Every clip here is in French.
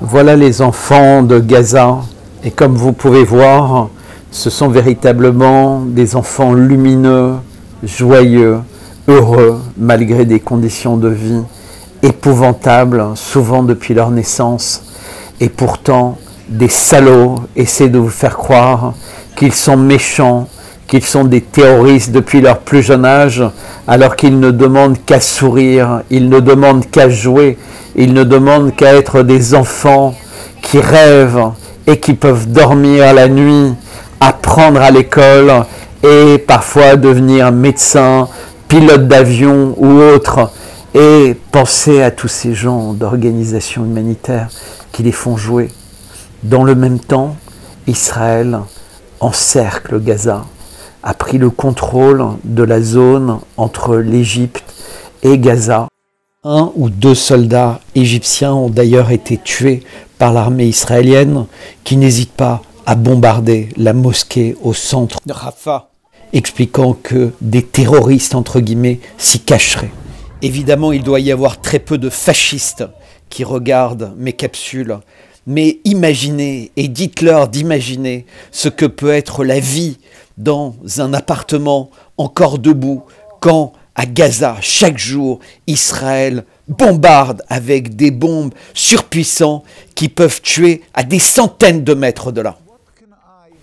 Voilà les enfants de Gaza, et comme vous pouvez voir, ce sont véritablement des enfants lumineux, joyeux, heureux, malgré des conditions de vie épouvantables, souvent depuis leur naissance. Et pourtant, des salauds essaient de vous faire croire qu'ils sont méchants, qu'ils sont des terroristes depuis leur plus jeune âge, alors qu'ils ne demandent qu'à sourire, ils ne demandent qu'à jouer, ils ne demandent qu'à être des enfants qui rêvent et qui peuvent dormir la nuit, apprendre à l'école et parfois devenir médecin, pilote d'avion ou autre, et penser à tous ces gens d'organisations humanitaires qui les font jouer. Dans le même temps, Israël encercle Gaza, a pris le contrôle de la zone entre l'Égypte et Gaza. 1 ou 2 soldats égyptiens ont d'ailleurs été tués par l'armée israélienne qui n'hésite pas à bombarder la mosquée au centre de Rafah, expliquant que des terroristes, entre guillemets, s'y cacheraient. Évidemment, il doit y avoir très peu de fascistes qui regardent mes capsules, mais imaginez, et dites-leur d'imaginer ce que peut être la vie dans un appartement encore debout quand, à Gaza, chaque jour, Israël bombarde avec des bombes surpuissantes qui peuvent tuer à des centaines de mètres de là.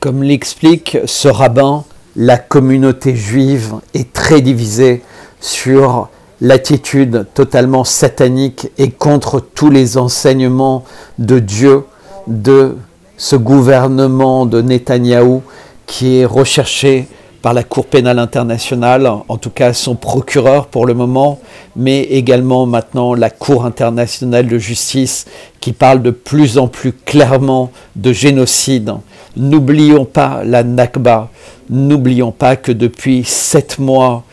Comme l'explique ce rabbin, la communauté juive est très divisée sur l'attitude totalement satanique et contre tous les enseignements de Dieu, de ce gouvernement de Netanyahou qui est recherché par la Cour pénale internationale, en tout cas son procureur pour le moment, mais également maintenant la Cour internationale de justice qui parle de plus en plus clairement de génocide. N'oublions pas la Nakba, n'oublions pas que depuis 7 mois,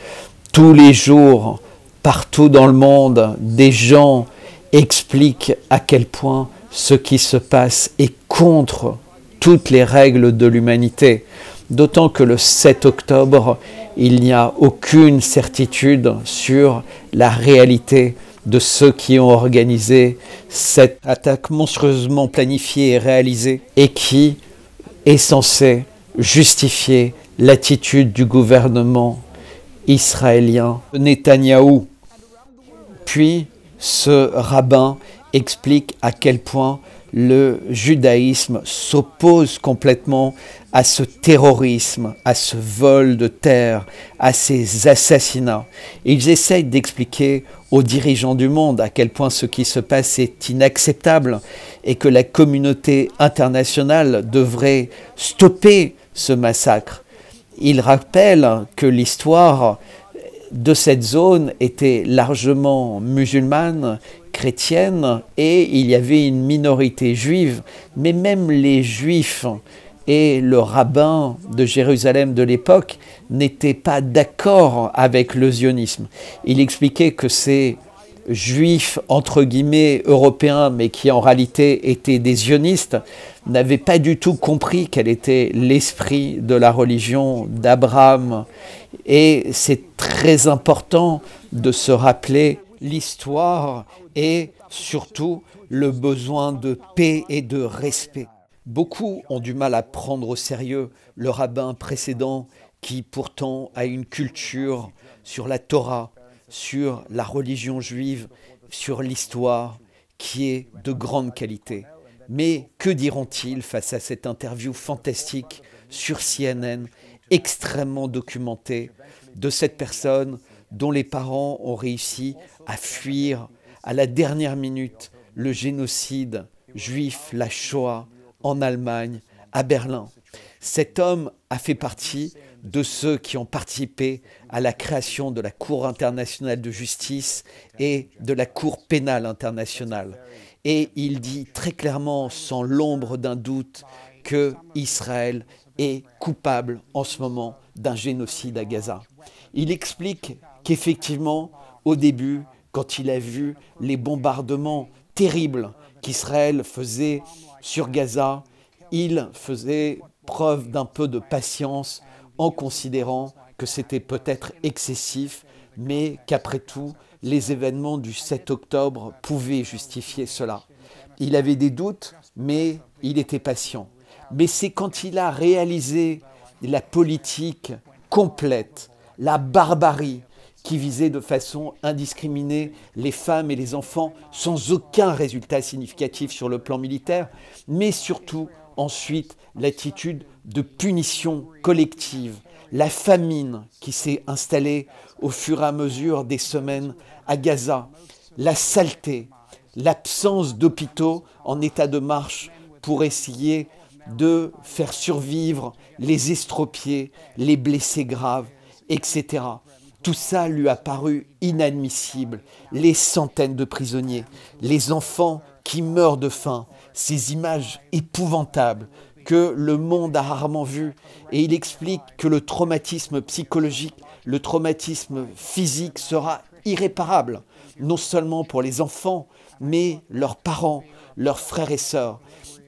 tous les jours, partout dans le monde, des gens expliquent à quel point ce qui se passe est contre toutes les règles de l'humanité. D'autant que le 7 octobre, il n'y a aucune certitude sur la réalité de ceux qui ont organisé cette attaque monstrueusement planifiée et réalisée et qui est censée justifier l'attitude du gouvernement israélien Netanyahou. Puis, ce rabbin explique à quel point le judaïsme s'oppose complètement à ce terrorisme, à ce vol de terre, à ces assassinats. Ils essayent d'expliquer aux dirigeants du monde à quel point ce qui se passe est inacceptable et que la communauté internationale devrait stopper ce massacre. Ils rappellent que l'histoire de cette zone était largement musulmane, chrétienne, et il y avait une minorité juive, mais même les juifs et le rabbin de Jérusalem de l'époque n'étaient pas d'accord avec le zionisme. Il expliquait que ces juifs, entre guillemets, européens, mais qui en réalité étaient des zionistes, n'avaient pas du tout compris quel était l'esprit de la religion d'Abraham. Et c'est très important de se rappeler l'histoire et surtout le besoin de paix et de respect. Beaucoup ont du mal à prendre au sérieux le rabbin précédent qui pourtant a une culture sur la Torah, sur la religion juive, sur l'histoire qui est de grande qualité. Mais que diront-ils face à cette interview fantastique sur CNN, extrêmement documentée, de cette personne dont les parents ont réussi à fuir à la dernière minute le génocide juif, la Shoah, en Allemagne, à Berlin. Cet homme a fait partie de ceux qui ont participé à la création de la Cour internationale de justice et de la Cour pénale internationale. Et il dit très clairement, sans l'ombre d'un doute, que Israël est coupable en ce moment d'un génocide à Gaza. Il explique qu'effectivement, au début, quand il a vu les bombardements terribles qu'Israël faisait sur Gaza, il faisait preuve d'un peu de patience en considérant que c'était peut-être excessif, mais qu'après tout, les événements du 7 octobre pouvaient justifier cela. Il avait des doutes, mais il était patient. Mais c'est quand il a réalisé la politique complète, la barbarie, qui visait de façon indiscriminée les femmes et les enfants sans aucun résultat significatif sur le plan militaire, mais surtout ensuite l'attitude de punition collective, la famine qui s'est installée au fur et à mesure des semaines à Gaza, la saleté, l'absence d'hôpitaux en état de marche pour essayer de faire survivre les estropiés, les blessés graves, etc. Tout ça lui a paru inadmissible. Les centaines de prisonniers, les enfants qui meurent de faim, ces images épouvantables que le monde a rarement vues. Et il explique que le traumatisme psychologique, le traumatisme physique sera irréparable, non seulement pour les enfants, mais leurs parents, leurs frères et sœurs.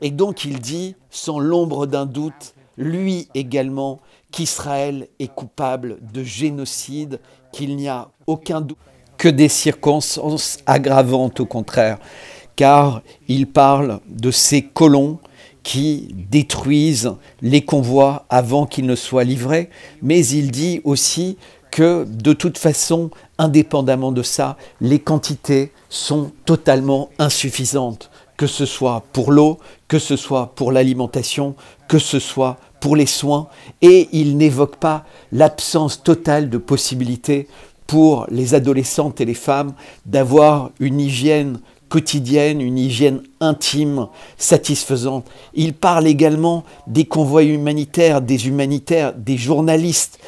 Et donc il dit, sans l'ombre d'un doute, lui également, qu'Israël est coupable de génocide, qu'il n'y a aucun doute, que des circonstances aggravantes au contraire, car il parle de ces colons qui détruisent les convois avant qu'ils ne soient livrés, mais il dit aussi que de toute façon, indépendamment de ça, les quantités sont totalement insuffisantes, que ce soit pour l'eau, que ce soit pour l'alimentation, que ce soit pour les soins, et il n'évoque pas l'absence totale de possibilités pour les adolescentes et les femmes d'avoir une hygiène quotidienne, une hygiène intime, satisfaisante. Il parle également des convois humanitaires, des journalistes,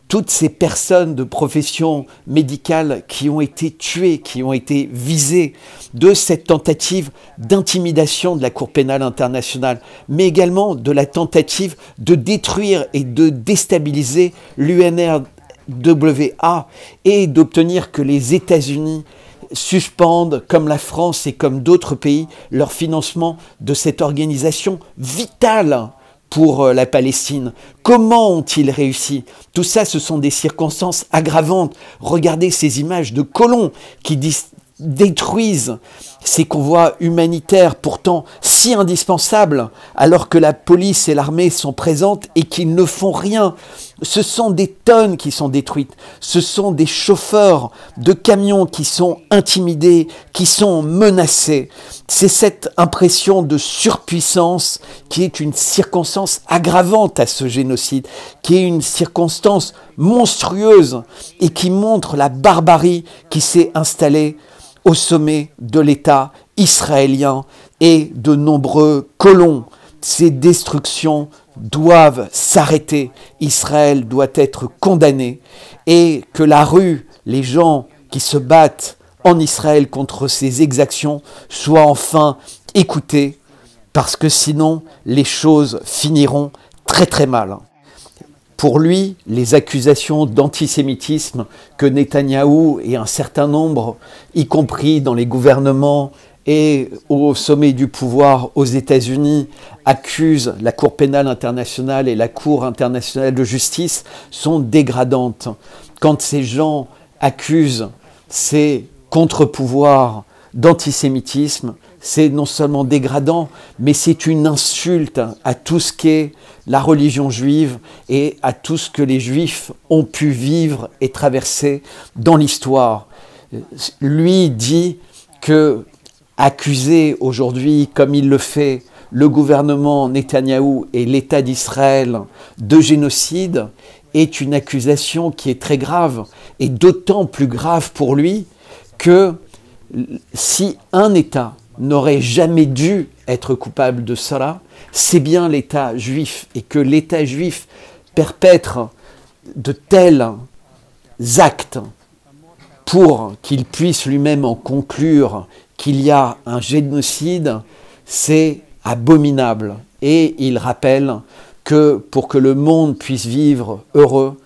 toutes ces personnes de profession médicale qui ont été tuées, qui ont été visées de cette tentative d'intimidation de la Cour pénale internationale, mais également de la tentative de détruire et de déstabiliser l'UNRWA et d'obtenir que les États-Unis suspendent, comme la France et comme d'autres pays, leur financement de cette organisation vitale pour la Palestine. Comment ont-ils réussi? Tout ça, ce sont des circonstances aggravantes. Regardez ces images de colons qui détruisent ces convois humanitaires pourtant si indispensables alors que la police et l'armée sont présentes et qu'ils ne font rien. Ce sont des tonnes qui sont détruites. Ce sont des chauffeurs de camions qui sont intimidés, qui sont menacés. C'est cette impression de surpuissance qui est une circonstance aggravante à ce génocide, qui est une circonstance monstrueuse et qui montre la barbarie qui s'est installée au sommet de l'État israélien et de nombreux colons. Ces destructions doivent s'arrêter. Israël doit être condamné et que la rue, les gens qui se battent en Israël contre ces exactions soient enfin écoutés parce que sinon les choses finiront très très mal. Pour lui, les accusations d'antisémitisme que Netanyahou et un certain nombre, y compris dans les gouvernements et au sommet du pouvoir aux États-Unis, accusent la Cour pénale internationale et la Cour internationale de justice sont dégradantes. Quand ces gens accusent ces contre-pouvoirs d'antisémitisme, c'est non seulement dégradant, mais c'est une insulte à tout ce qu'est la religion juive et à tout ce que les juifs ont pu vivre et traverser dans l'histoire. Lui dit que accuser aujourd'hui, comme il le fait, le gouvernement Netanyahou et l'État d'Israël de génocide est une accusation qui est très grave, et d'autant plus grave pour lui que si un État n'aurait jamais dû être coupable de cela, c'est bien l'État juif, et que l'État juif perpètre de tels actes pour qu'il puisse lui-même en conclure qu'il y a un génocide, c'est abominable. Et il rappelle que pour que le monde puisse vivre heureux,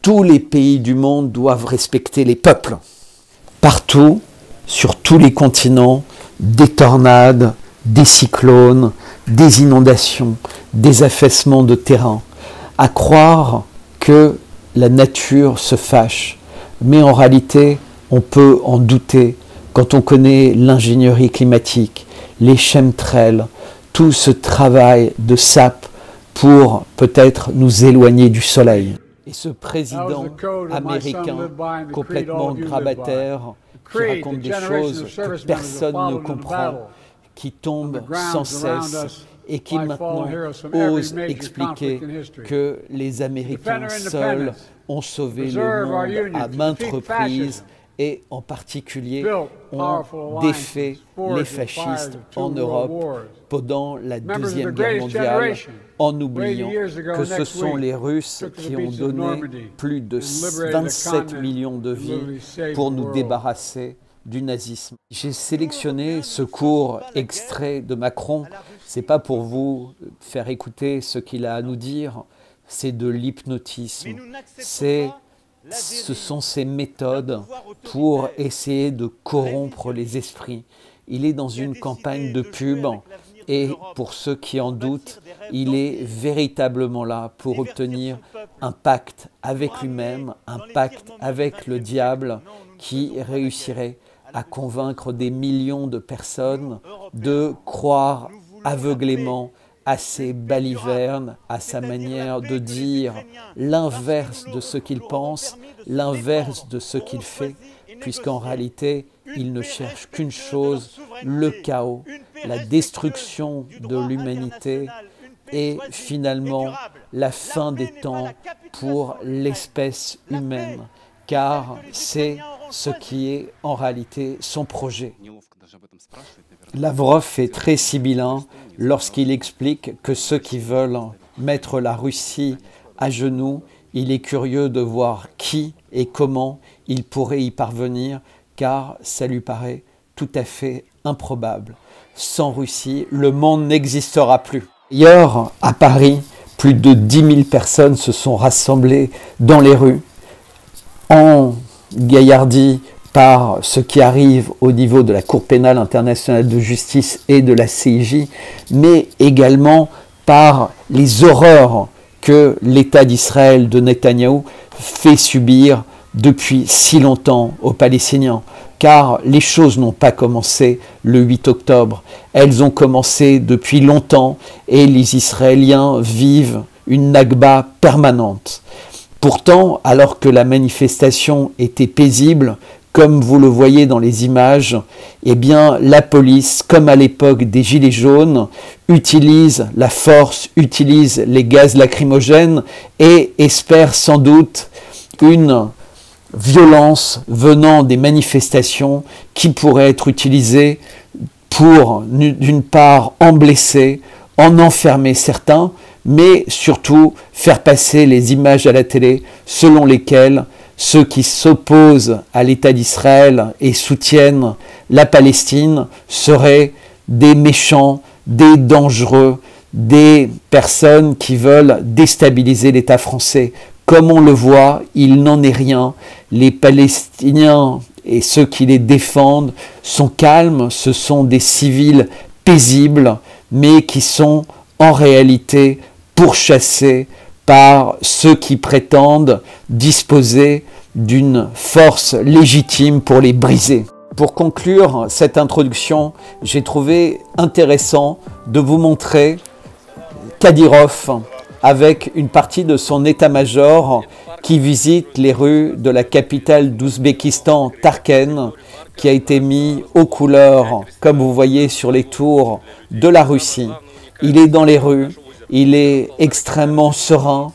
tous les pays du monde doivent respecter les peuples. Partout, sur tous les continents, des tornades, des cyclones, des inondations, des affaissements de terrain. À croire que la nature se fâche, Mais en réalité, on peut en douter quand on connaît l'ingénierie climatique, les chemtrails, tout ce travail de sape pour peut-être nous éloigner du soleil. Et ce président américain complètement grabataire qui raconte des choses que personne ne comprend, qui tombe sans cesse et qui maintenant ose expliquer que les Américains seuls ont sauvé le monde à maintes reprises et en particulier ont défait les fascistes en Europe pendant la Deuxième Guerre mondiale, en oubliant que ce sont les Russes qui ont donné plus de 27 millions de vies pour nous débarrasser du nazisme. J'ai sélectionné ce court extrait de Macron. C'est pas pour vous faire écouter ce qu'il a à nous dire, c'est de l'hypnotisme. Ce sont ces méthodes pour essayer de corrompre les esprits. Il est dans une campagne de pub et pour ceux qui en doutent, il est véritablement là pour obtenir un pacte avec lui-même, un pacte avec le diable qui réussirait à convaincre des millions de personnes de croire aveuglément à ses balivernes, à sa manière de dire l'inverse de ce qu'il pense, l'inverse de ce qu'il fait, puisqu'en réalité, il ne cherche qu'une chose, le chaos, la destruction de l'humanité et finalement la fin des temps pour l'espèce humaine, car c'est ce qui est en réalité son projet. Lavrov est très sibyllin lorsqu'il explique que ceux qui veulent mettre la Russie à genoux, il est curieux de voir qui et comment il pourrait y parvenir, car ça lui paraît tout à fait improbable. Sans Russie, le monde n'existera plus. Hier, à Paris, plus de 10 000 personnes se sont rassemblées dans les rues, en gaillardie par ce qui arrive au niveau de la Cour pénale internationale de justice et de la CIJ, mais également par les horreurs que l'État d'Israël de Netanyahou fait subir depuis si longtemps aux Palestiniens. Car les choses n'ont pas commencé le 8 octobre, elles ont commencé depuis longtemps et les Israéliens vivent une Nakba permanente. Pourtant, alors que la manifestation était paisible, comme vous le voyez dans les images, eh bien, la police, comme à l'époque des Gilets jaunes, utilise la force, utilise les gaz lacrymogènes et espère sans doute une violence venant des manifestations qui pourrait être utilisée pour, d'une part, en blesser, en enfermer certains, mais surtout faire passer les images à la télé selon lesquelles ceux qui s'opposent à l'État d'Israël et soutiennent la Palestine seraient des méchants, des dangereux, des personnes qui veulent déstabiliser l'État français. Comme on le voit, il n'en est rien. Les Palestiniens et ceux qui les défendent sont calmes, ce sont des civils paisibles, mais qui sont en réalité pourchassés par ceux qui prétendent disposer d'une force légitime pour les briser. Pour conclure cette introduction, j'ai trouvé intéressant de vous montrer Kadyrov avec une partie de son état-major qui visite les rues de la capitale d'Ouzbékistan, Tarkent, qui a été mis aux couleurs, comme vous voyez sur les tours, de la Russie. Il est dans les rues, il est extrêmement serein,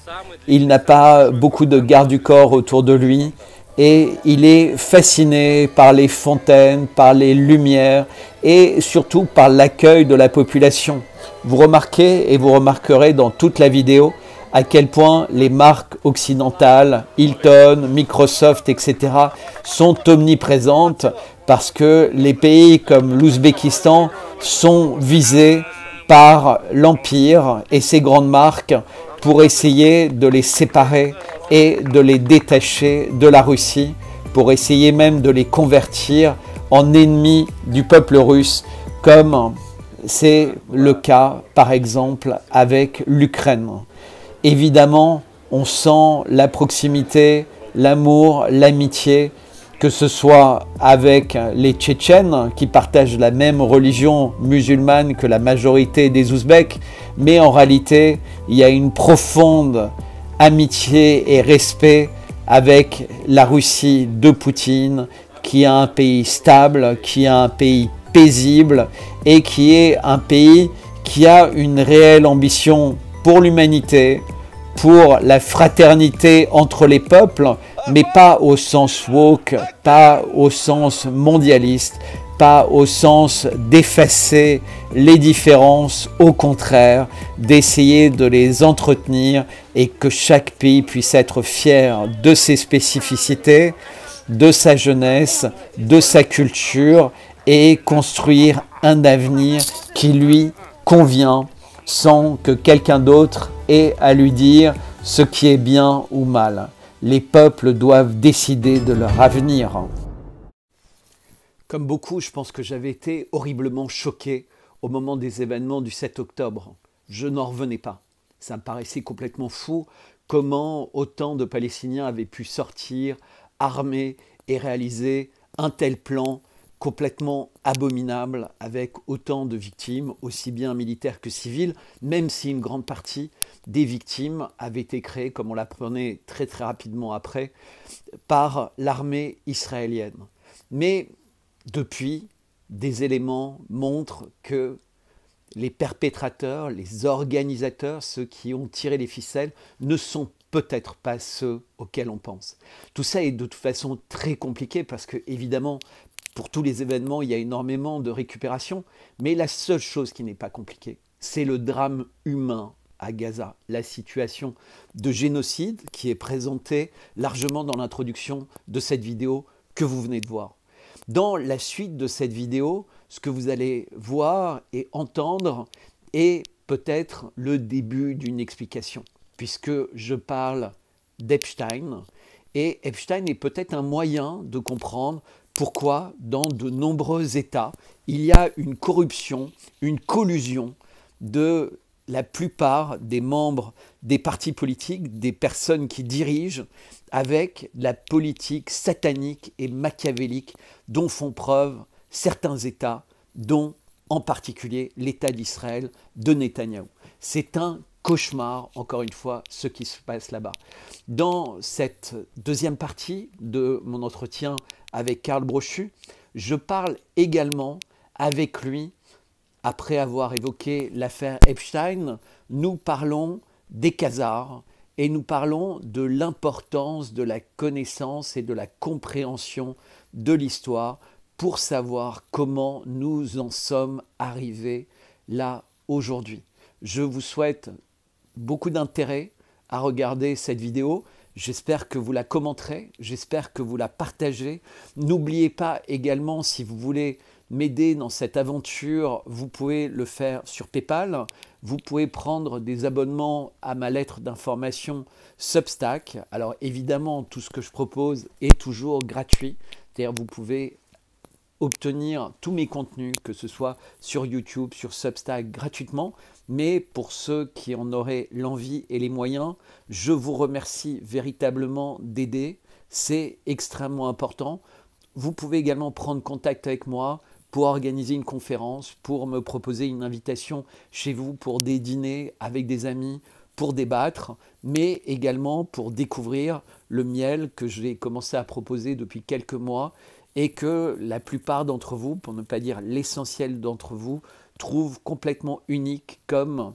il n'a pas beaucoup de gardes du corps autour de lui et il est fasciné par les fontaines, par les lumières et surtout par l'accueil de la population. Vous remarquez et vous remarquerez dans toute la vidéo à quel point les marques occidentales, Hilton, Microsoft, etc. sont omniprésentes parce que les pays comme l'Ouzbékistan sont visés par l'Empire et ses grandes marques pour essayer de les séparer et de les détacher de la Russie, pour essayer même de les convertir en ennemis du peuple russe, comme c'est le cas par exemple avec l'Ukraine. Évidemment, on sent la proximité, l'amour, l'amitié, que ce soit avec les Tchétchènes qui partagent la même religion musulmane que la majorité des Ouzbeks, mais en réalité, il y a une profonde amitié et respect avec la Russie de Poutine, qui est un pays stable, qui est un pays paisible et qui est un pays qui a une réelle ambition pour l'humanité, pour la fraternité entre les peuples, mais pas au sens woke, pas au sens mondialiste, pas au sens d'effacer les différences, au contraire, d'essayer de les entretenir et que chaque pays puisse être fier de ses spécificités, de sa jeunesse, de sa culture et construire un avenir qui lui convient sans que quelqu'un d'autre ait à lui dire ce qui est bien ou mal. Les peuples doivent décider de leur avenir. Comme beaucoup, je pense que j'avais été horriblement choqué au moment des événements du 7 octobre. Je n'en revenais pas. Ça me paraissait complètement fou comment autant de Palestiniens avaient pu sortir armés et réaliser un tel plan complètement abominable avec autant de victimes, aussi bien militaires que civiles, même si une grande partie des victimes avaient été créées, comme on l'apprenait très rapidement après, par l'armée israélienne. Mais depuis, des éléments montrent que les perpétrateurs, les organisateurs, ceux qui ont tiré les ficelles, ne sont peut-être pas ceux auxquels on pense. Tout ça est de toute façon très compliqué parce que, évidemment, pour tous les événements, il y a énormément de récupération. Mais la seule chose qui n'est pas compliquée, c'est le drame humain à Gaza, la situation de génocide qui est présentée largement dans l'introduction de cette vidéo que vous venez de voir. Dans la suite de cette vidéo, ce que vous allez voir et entendre est peut-être le début d'une explication, puisque je parle d'Epstein, et Epstein est peut-être un moyen de comprendre pourquoi dans de nombreux États, il y a une corruption, une collusion de la plupart des membres des partis politiques, des personnes qui dirigent, avec la politique satanique et machiavélique dont font preuve certains États, dont en particulier l'État d'Israël de Netanyahou. C'est un cauchemar, encore une fois, ce qui se passe là-bas. Dans cette deuxième partie de mon entretien avec Karl Brochu, je parle également avec lui, après avoir évoqué l'affaire Epstein, nous parlons des Khazars et nous parlons de l'importance de la connaissance et de la compréhension de l'histoire pour savoir comment nous en sommes arrivés là aujourd'hui. Je vous souhaite beaucoup d'intérêt à regarder cette vidéo. J'espère que vous la commenterez, j'espère que vous la partagez. N'oubliez pas également, si vous voulez m'aider dans cette aventure, vous pouvez le faire sur PayPal. Vous pouvez prendre des abonnements à ma lettre d'information Substack. Alors évidemment, tout ce que je propose est toujours gratuit. C'est-à-dire vous pouvez obtenir tous mes contenus, que ce soit sur YouTube, sur Substack, gratuitement. Mais pour ceux qui en auraient l'envie et les moyens, je vous remercie véritablement d'aider. C'est extrêmement important. Vous pouvez également prendre contact avec moi pour organiser une conférence, pour me proposer une invitation chez vous pour des dîners avec des amis, pour débattre, mais également pour découvrir le miel que j'ai commencé à proposer depuis quelques mois et que la plupart d'entre vous, pour ne pas dire l'essentiel d'entre vous, trouvent complètement unique comme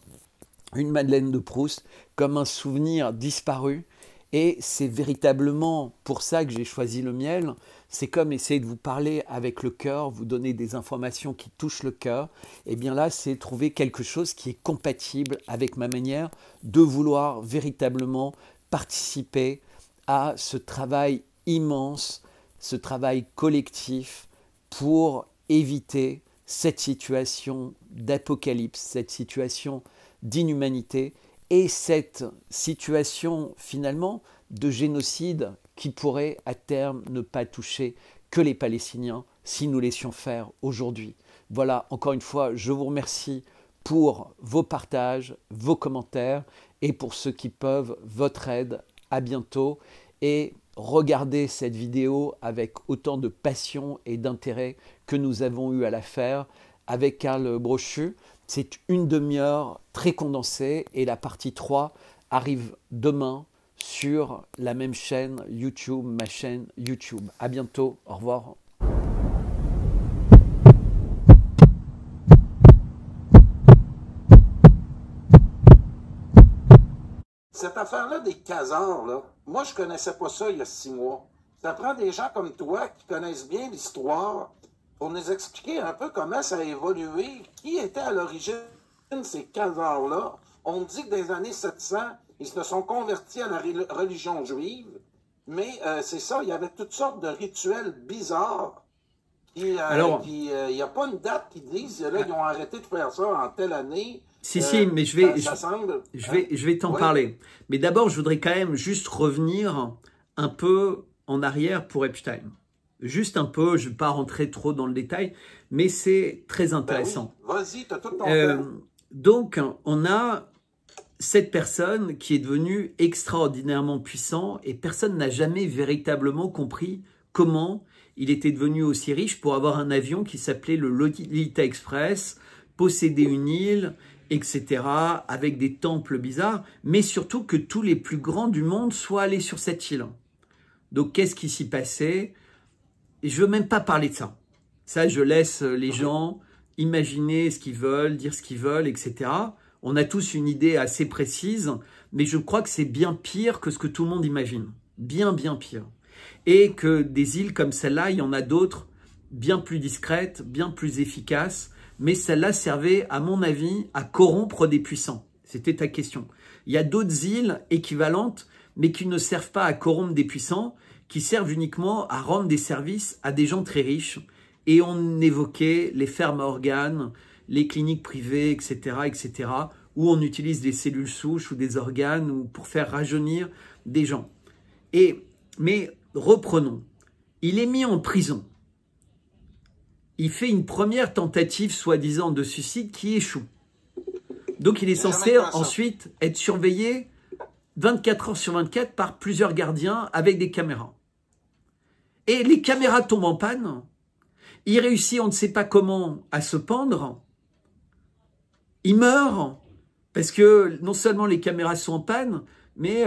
une Madeleine de Proust, comme un souvenir disparu. Et c'est véritablement pour ça que j'ai choisi le miel. C'est comme essayer de vous parler avec le cœur, vous donner des informations qui touchent le cœur. Et bien là, c'est trouver quelque chose qui est compatible avec ma manière de vouloir véritablement participer à ce travail immense, ce travail collectif pour éviter cette situation d'apocalypse, cette situation d'inhumanité et cette situation finalement de génocide qui pourrait à terme ne pas toucher que les Palestiniens si nous laissions faire aujourd'hui. Voilà, encore une fois, je vous remercie pour vos partages, vos commentaires et pour ceux qui peuvent, votre aide. À bientôt et regardé cette vidéo avec autant de passion et d'intérêt que nous avons eu à la faire avec Karl Brochu. C'est une demi-heure très condensée et la partie 3 arrive demain sur la même chaîne YouTube, ma chaîne YouTube. À bientôt, au revoir. Cette affaire-là des casards, là, moi, je connaissais pas ça il y a 6 mois. Ça prend des gens comme toi qui connaissent bien l'histoire pour nous expliquer un peu comment ça a évolué, qui était à l'origine de ces casards-là. On dit que dans les années 700, ils se sont convertis à la religion juive, mais c'est ça, il y avait toutes sortes de rituels bizarres. Alors, il n'y a pas une date qui dise, là, ils ont arrêté de faire ça en telle année. Si, mais je vais t'en parler. Mais d'abord, je voudrais quand même juste revenir un peu en arrière pour Epstein. Juste un peu, je ne vais pas rentrer trop dans le détail, mais c'est très intéressant. Oui. Vas-y, tu as tout ton temps. Donc, on a cette personne qui est devenue extraordinairement puissant et personne n'a jamais véritablement compris comment il était devenu aussi riche pour avoir un avion qui s'appelait le Lolita Express, posséder une île, etc., avec des temples bizarres, mais surtout que tous les plus grands du monde soient allés sur cette île. Donc, qu'est-ce qui s'y passait? Je ne veux même pas parler de ça. Ça, je laisse les gens imaginer ce qu'ils veulent, dire ce qu'ils veulent, etc. On a tous une idée assez précise, mais je crois que c'est bien pire que ce que tout le monde imagine. Bien, bien pire. Et que des îles comme celle-là, il y en a d'autres bien plus discrètes, bien plus efficaces, mais celle-là servait, à mon avis, à corrompre des puissants. C'était ta question. Il y a d'autres îles équivalentes, mais qui ne servent pas à corrompre des puissants, qui servent uniquement à rendre des services à des gens très riches. Et on évoquait les fermes à organes, les cliniques privées, etc., etc., où on utilise des cellules souches ou des organes ou pour faire rajeunir des gens. Mais reprenons. Il est mis en prison. Il fait une première tentative soi-disant de suicide qui échoue. Donc il est censé ensuite être surveillé 24 heures sur 24 par plusieurs gardiens avec des caméras. Et les caméras tombent en panne. Il réussit, on ne sait pas comment, à se pendre. Il meurt parce que non seulement les caméras sont en panne, mais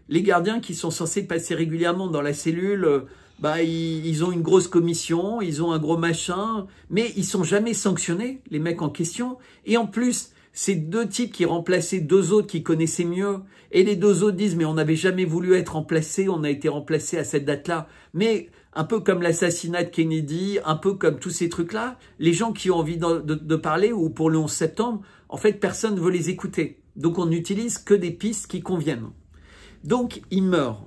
les gardiens qui sont censés passer régulièrement dans la cellule, ils ont une grosse commission, ils ont un gros machin, mais ils sont jamais sanctionnés, les mecs en question. Et en plus, c'est deux types qui remplaçaient deux autres qui connaissaient mieux. Et les deux autres disent, mais on n'avait jamais voulu être remplacés, on a été remplacés à cette date-là. Mais un peu comme l'assassinat de Kennedy, un peu comme tous ces trucs-là, les gens qui ont envie de parler, ou pour le 11 septembre, en fait, personne ne veut les écouter. Donc, on n'utilise que des pistes qui conviennent. Donc, il meurt.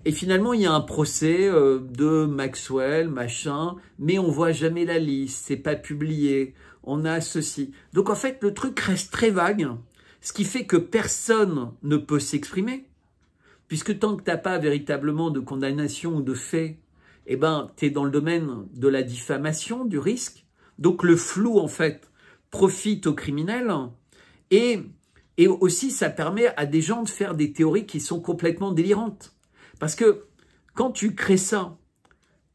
Et finalement, il y a un procès de Maxwell, machin, mais on voit jamais la liste, c'est pas publié, on a ceci. Donc, en fait, le truc reste très vague, ce qui fait que personne ne peut s'exprimer, puisque tant que tu n'as pas véritablement de condamnation ou de fait, eh ben, tu es dans le domaine de la diffamation, du risque. Donc, le flou, en fait, profite aux criminels et aussi, ça permet à des gens de faire des théories qui sont complètement délirantes. Parce que quand tu crées ça,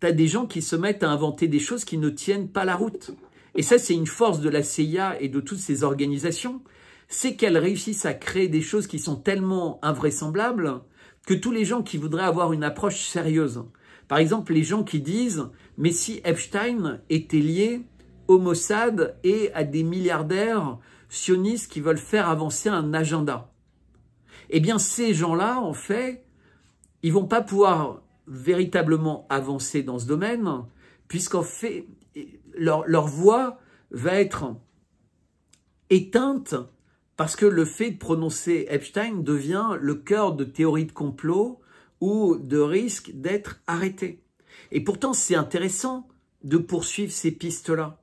tu as des gens qui se mettent à inventer des choses qui ne tiennent pas la route. Et ça, c'est une force de la CIA et de toutes ces organisations, c'est qu'elles réussissent à créer des choses qui sont tellement invraisemblables que tous les gens qui voudraient avoir une approche sérieuse, par exemple les gens qui disent « mais si Epstein était lié au Mossad et à des milliardaires sionistes qui veulent faire avancer un agenda », eh bien ces gens-là, en fait, ils vont pas pouvoir véritablement avancer dans ce domaine, puisqu'en fait, leur voix va être éteinte parce que le fait de prononcer Epstein devient le cœur de théories de complot ou de risque d'être arrêté. Et pourtant, c'est intéressant de poursuivre ces pistes-là,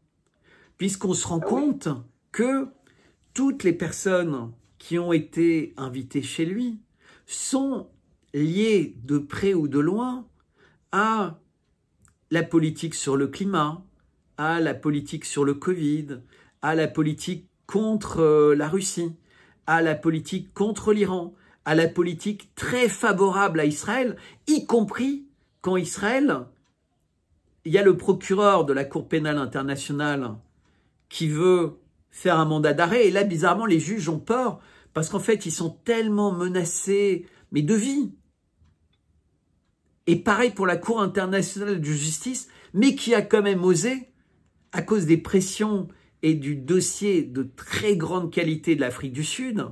puisqu'on se rend compte que toutes les personnes qui ont été invitées chez lui sont liées de près ou de loin à la politique sur le climat, à la politique sur le Covid, à la politique contre la Russie, à la politique contre l'Iran, à la politique très favorable à Israël, y compris quand Israël, il y a le procureur de la Cour pénale internationale qui veut faire un mandat d'arrêt. Et là, bizarrement, les juges ont peur parce qu'en fait, ils sont tellement menacés, mais de vie. Et pareil pour la Cour internationale de justice, mais qui a quand même osé, à cause des pressions et du dossier de très grande qualité de l'Afrique du Sud,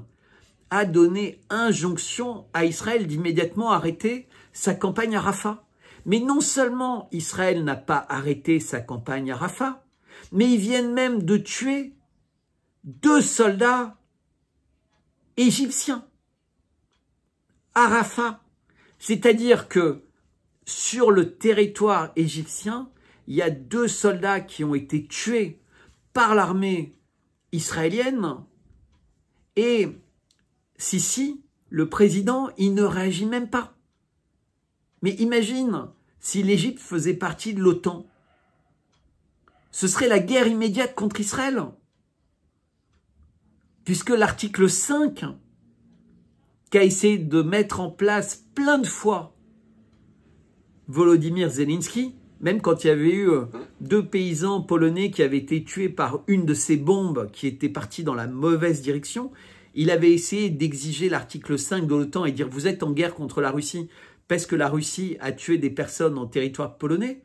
a donné injonction à Israël d'immédiatement arrêter sa campagne à Rafah. Mais non seulement Israël n'a pas arrêté sa campagne à Rafah, mais ils viennent même de tuer 2 soldats égyptiens à Rafah. C'est-à-dire que sur le territoire égyptien, il y a 2 soldats qui ont été tués par l'armée israélienne et Sisi, le président, il ne réagit même pas. Mais imagine si l'Égypte faisait partie de l'OTAN. Ce serait la guerre immédiate contre Israël. Puisque l'article 5, qu'a essayé de mettre en place plein de fois Volodymyr Zelensky, même quand il y avait eu 2 paysans polonais qui avaient été tués par une de ces bombes qui était partie dans la mauvaise direction, il avait essayé d'exiger l'article 5 de l'OTAN et dire vous êtes en guerre contre la Russie parce que la Russie a tué des personnes en territoire polonais.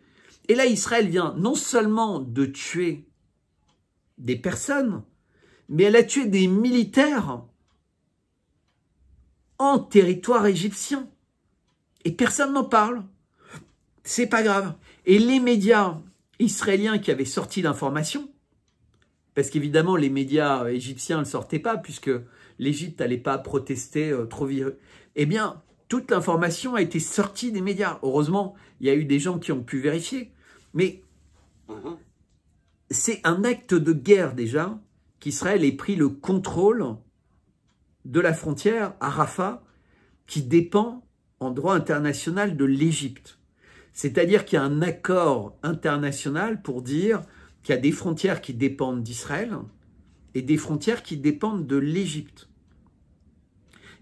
Et là, Israël vient non seulement de tuer des personnes, mais elle a tué des militaires en territoire égyptien. Et personne n'en parle. C'est pas grave. Et les médias israéliens qui avaient sorti l'information, parce qu'évidemment les médias égyptiens ne sortaient pas, puisque l'Égypte n'allait pas protester trop vite, eh bien, toute l'information a été sortie des médias. Heureusement, il y a eu des gens qui ont pu vérifier. Mais c'est un acte de guerre déjà qu'Israël ait pris le contrôle de la frontière à Rafah, qui dépend en droit international de l'Égypte. C'est-à-dire qu'il y a un accord international pour dire qu'il y a des frontières qui dépendent d'Israël et des frontières qui dépendent de l'Égypte.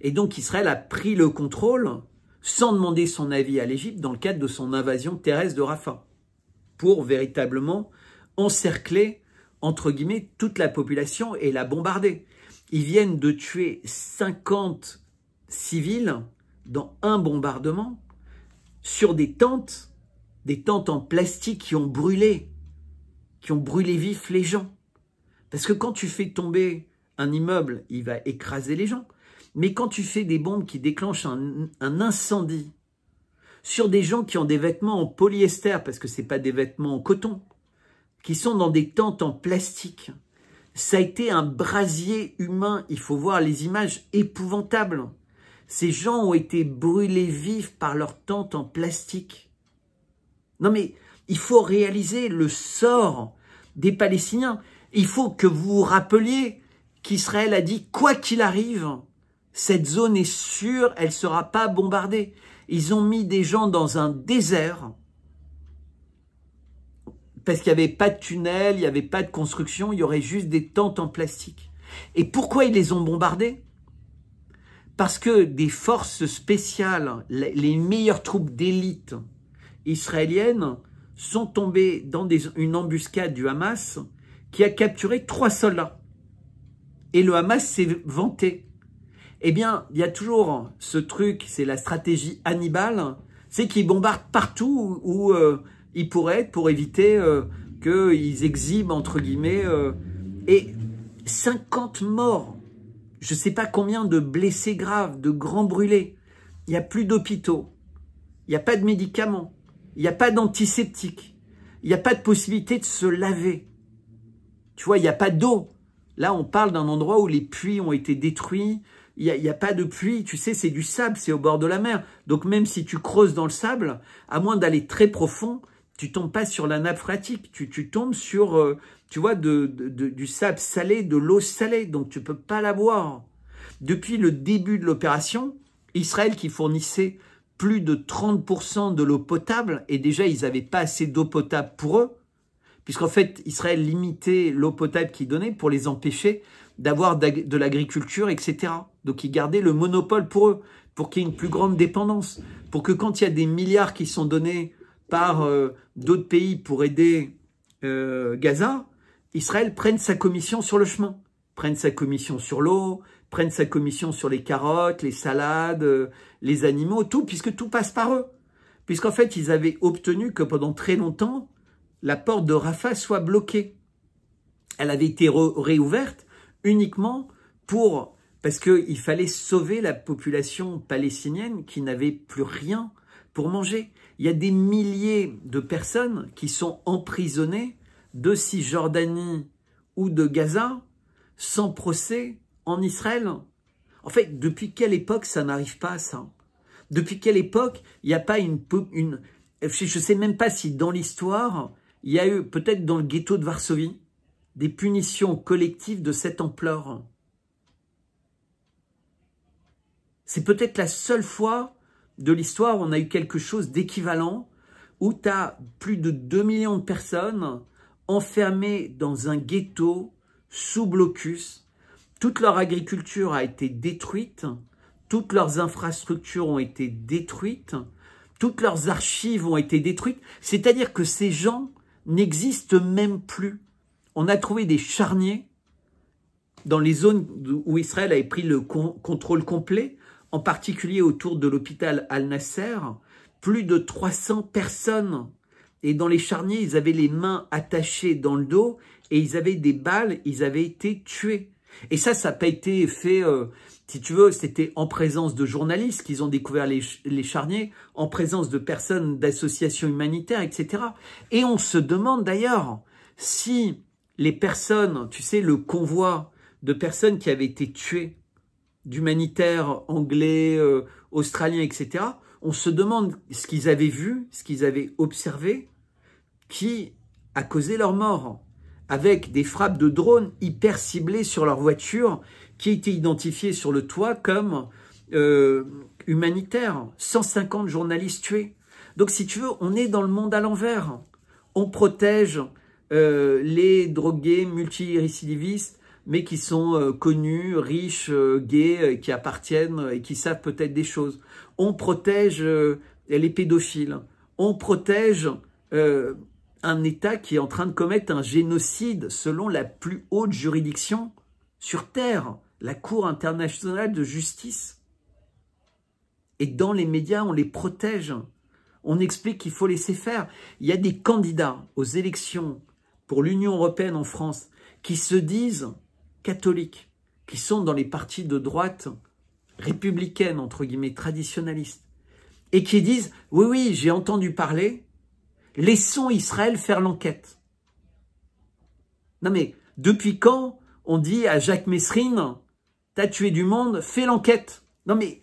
Et donc Israël a pris le contrôle sans demander son avis à l'Égypte dans le cadre de son invasion terrestre de Rafah, pour véritablement encercler, entre guillemets, toute la population et la bombarder. Ils viennent de tuer 50 civils dans un bombardement sur des tentes en plastique qui ont brûlé vifs les gens. Parce que quand tu fais tomber un immeuble, il va écraser les gens. Mais quand tu fais des bombes qui déclenchent un incendie sur des gens qui ont des vêtements en polyester, parce que ce n'est pas des vêtements en coton, qui sont dans des tentes en plastique, ça a été un brasier humain. Il faut voir les images épouvantables. Ces gens ont été brûlés vifs par leurs tentes en plastique. Non mais, il faut réaliser le sort des Palestiniens. Il faut que vous vous rappeliez qu'Israël a dit, quoi qu'il arrive, cette zone est sûre, elle ne sera pas bombardée. Ils ont mis des gens dans un désert, parce qu'il n'y avait pas de tunnel, il n'y avait pas de construction, il y aurait juste des tentes en plastique. Et pourquoi ils les ont bombardés? Parce que des forces spéciales, les meilleures troupes d'élite israéliennes, sont tombées dans une embuscade du Hamas qui a capturé 3 soldats. Et le Hamas s'est vanté. Eh bien, il y a toujours ce truc, c'est la stratégie Hannibal, c'est qu'ils bombardent partout où ils pourraient être pour éviter qu'ils exhibent, entre guillemets, et 50 morts, je ne sais pas combien de blessés graves, de grands brûlés. Il n'y a plus d'hôpitaux, il n'y a pas de médicaments, il n'y a pas d'antiseptiques, il n'y a pas de possibilité de se laver. Tu vois, il n'y a pas d'eau. Là, on parle d'un endroit où les puits ont été détruits. Il n'y a pas de puits, tu sais, c'est du sable, c'est au bord de la mer. Donc même si tu creuses dans le sable, à moins d'aller très profond, tu tombes pas sur la nappe phréatique. Tu tombes sur, tu vois, du sable salé, de l'eau salée. Donc tu peux pas la boire. Depuis le début de l'opération, Israël qui fournissait plus de 30% de l'eau potable, et déjà ils n'avaient pas assez d'eau potable pour eux, puisqu'en fait Israël limitait l'eau potable qu'ils donnaient pour les empêcher d'avoir de l'agriculture, etc. Donc ils gardaient le monopole pour eux, pour qu'il y ait une plus grande dépendance, pour que quand il y a des milliards qui sont donnés par d'autres pays pour aider Gaza, Israël prenne sa commission sur le chemin, prenne sa commission sur l'eau, prenne sa commission sur les carottes, les salades, les animaux, tout, puisque tout passe par eux. Puisqu'en fait, ils avaient obtenu que pendant très longtemps, la porte de Rafah soit bloquée. Elle avait été réouverte uniquement parce qu'il fallait sauver la population palestinienne qui n'avait plus rien pour manger. Il y a des milliers de personnes qui sont emprisonnées de Cisjordanie ou de Gaza sans procès en Israël. En fait, depuis quelle époque ça n'arrive pas, ça? Depuis quelle époque il n'y a pas une... Je ne sais même pas si dans l'histoire, il y a eu, peut-être dans le ghetto de Varsovie, des punitions collectives de cette ampleur. C'est peut-être la seule fois de l'histoire où on a eu quelque chose d'équivalent, où tu as plus de 2 millions de personnes enfermées dans un ghetto sous blocus. Toute leur agriculture a été détruite, toutes leurs infrastructures ont été détruites, toutes leurs archives ont été détruites. C'est-à-dire que ces gens n'existent même plus. On a trouvé des charniers dans les zones où Israël avait pris le contrôle complet, en particulier autour de l'hôpital Al-Nasser, plus de 300 personnes. Et dans les charniers, ils avaient les mains attachées dans le dos et ils avaient des balles, ils avaient été tués. Et ça n'a pas été fait, si tu veux, c'était en présence de journalistes qu'ils ont découvert les charniers, en présence de personnes d'associations humanitaires, etc. Et on se demande d'ailleurs si les personnes, tu sais, le convoi de personnes qui avaient été tuées, d'humanitaires anglais, australiens, etc., on se demande ce qu'ils avaient vu, ce qu'ils avaient observé, qui a causé leur mort, avec des frappes de drones hyper ciblées sur leur voiture, qui étaient identifiées sur le toit comme humanitaires. 150 journalistes tués. Donc si tu veux, on est dans le monde à l'envers. On protège les drogués multirécidivistes, mais qui sont connus, riches, gays, qui appartiennent et qui savent peut-être des choses. On protège les pédophiles. On protège un État qui est en train de commettre un génocide selon la plus haute juridiction sur Terre, la Cour internationale de justice. Et dans les médias, on les protège. On explique qu'il faut laisser faire. Il y a des candidats aux élections pour l'Union européenne en France qui se disent catholiques, qui sont dans les partis de droite républicaines, entre guillemets, traditionnalistes, et qui disent « Oui, oui, j'ai entendu parler, laissons Israël faire l'enquête. » Non mais, depuis quand on dit à Jacques Messrine « T'as tué du monde, fais l'enquête. » Non mais,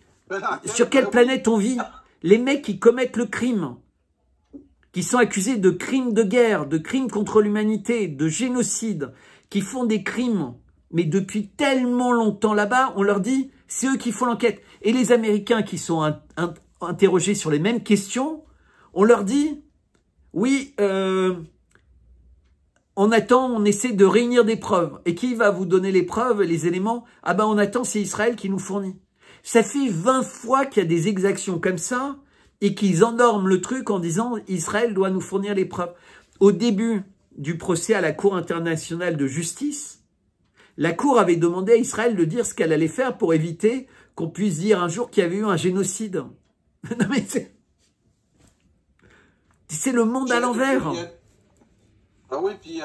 sur quelle planète on vit? Les mecs qui commettent le crime, qui sont accusés de crimes de guerre, de crimes contre l'humanité, de génocide, qui font des crimes, mais depuis tellement longtemps là-bas, on leur dit, c'est eux qui font l'enquête. Et les Américains qui sont interrogés sur les mêmes questions, on leur dit, oui, on attend, on essaie de réunir des preuves. Et qui va vous donner les preuves, les éléments? Ah ben on attend, c'est Israël qui nous fournit. Ça fait 20 fois qu'il y a des exactions comme ça et qu'ils endorment le truc en disant Israël doit nous fournir les preuves. Au début du procès à la Cour internationale de justice, la Cour avait demandé à Israël de dire ce qu'elle allait faire pour éviter qu'on puisse dire un jour qu'il y avait eu un génocide. Non mais c'est le monde à l'envers. Ah oui, puis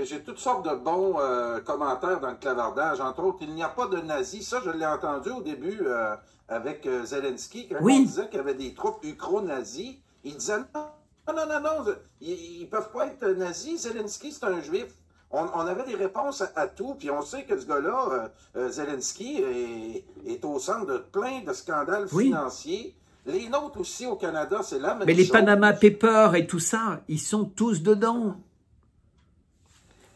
j'ai toutes sortes de bons commentaires dans le clavardage. Entre autres, il n'y a pas de nazis. Ça, je l'ai entendu au début avec Zelensky, quand on disait qu'il y avait des troupes ukro-nazis. Il disait non, ils ne peuvent pas être nazis. Zelensky, c'est un juif. On avait des réponses à tout, puis on sait que ce gars-là, Zelensky, est au centre de plein de scandales financiers. Les nôtres aussi au Canada, c'est la même chose. Mais les Panama Papers et tout ça, ils sont tous dedans.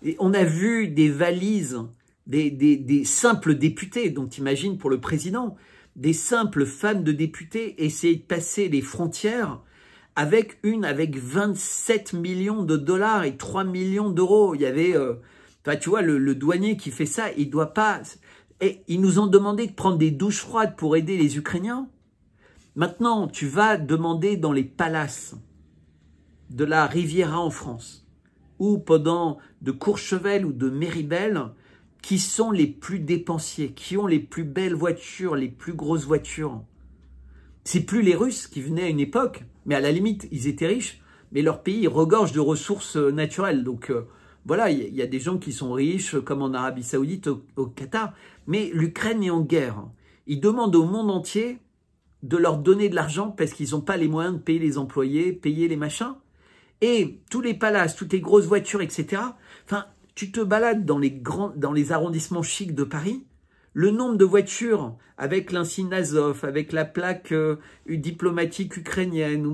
Et on a vu des valises, des simples députés, donc t'imagines pour le président, des simples femmes de députés essayer de passer les frontières avec 27 millions de dollars et 3 millions d'euros. Il y avait, Enfin, tu vois, le douanier qui fait ça, il doit pas... Et ils nous ont demandé de prendre des douches froides pour aider les Ukrainiens. Maintenant, tu vas demander dans les palaces de la Riviera en France, ou pendant de Courchevel ou de Méribel, qui sont les plus dépensiers, qui ont les plus belles voitures, les plus grosses voitures. C'est plus les Russes qui venaient à une époque, mais à la limite, ils étaient riches, mais leur pays regorge de ressources naturelles. Donc voilà, il y a des gens qui sont riches, comme en Arabie Saoudite, au Qatar, mais l'Ukraine est en guerre. Ils demandent au monde entier de leur donner de l'argent parce qu'ils n'ont pas les moyens de payer les employés, payer les machins. Et tous les palaces, toutes les grosses voitures, etc. Enfin, tu te balades dans les arrondissements chics de Paris, le nombre de voitures avec l'insigne Azov, avec la plaque diplomatique ukrainienne,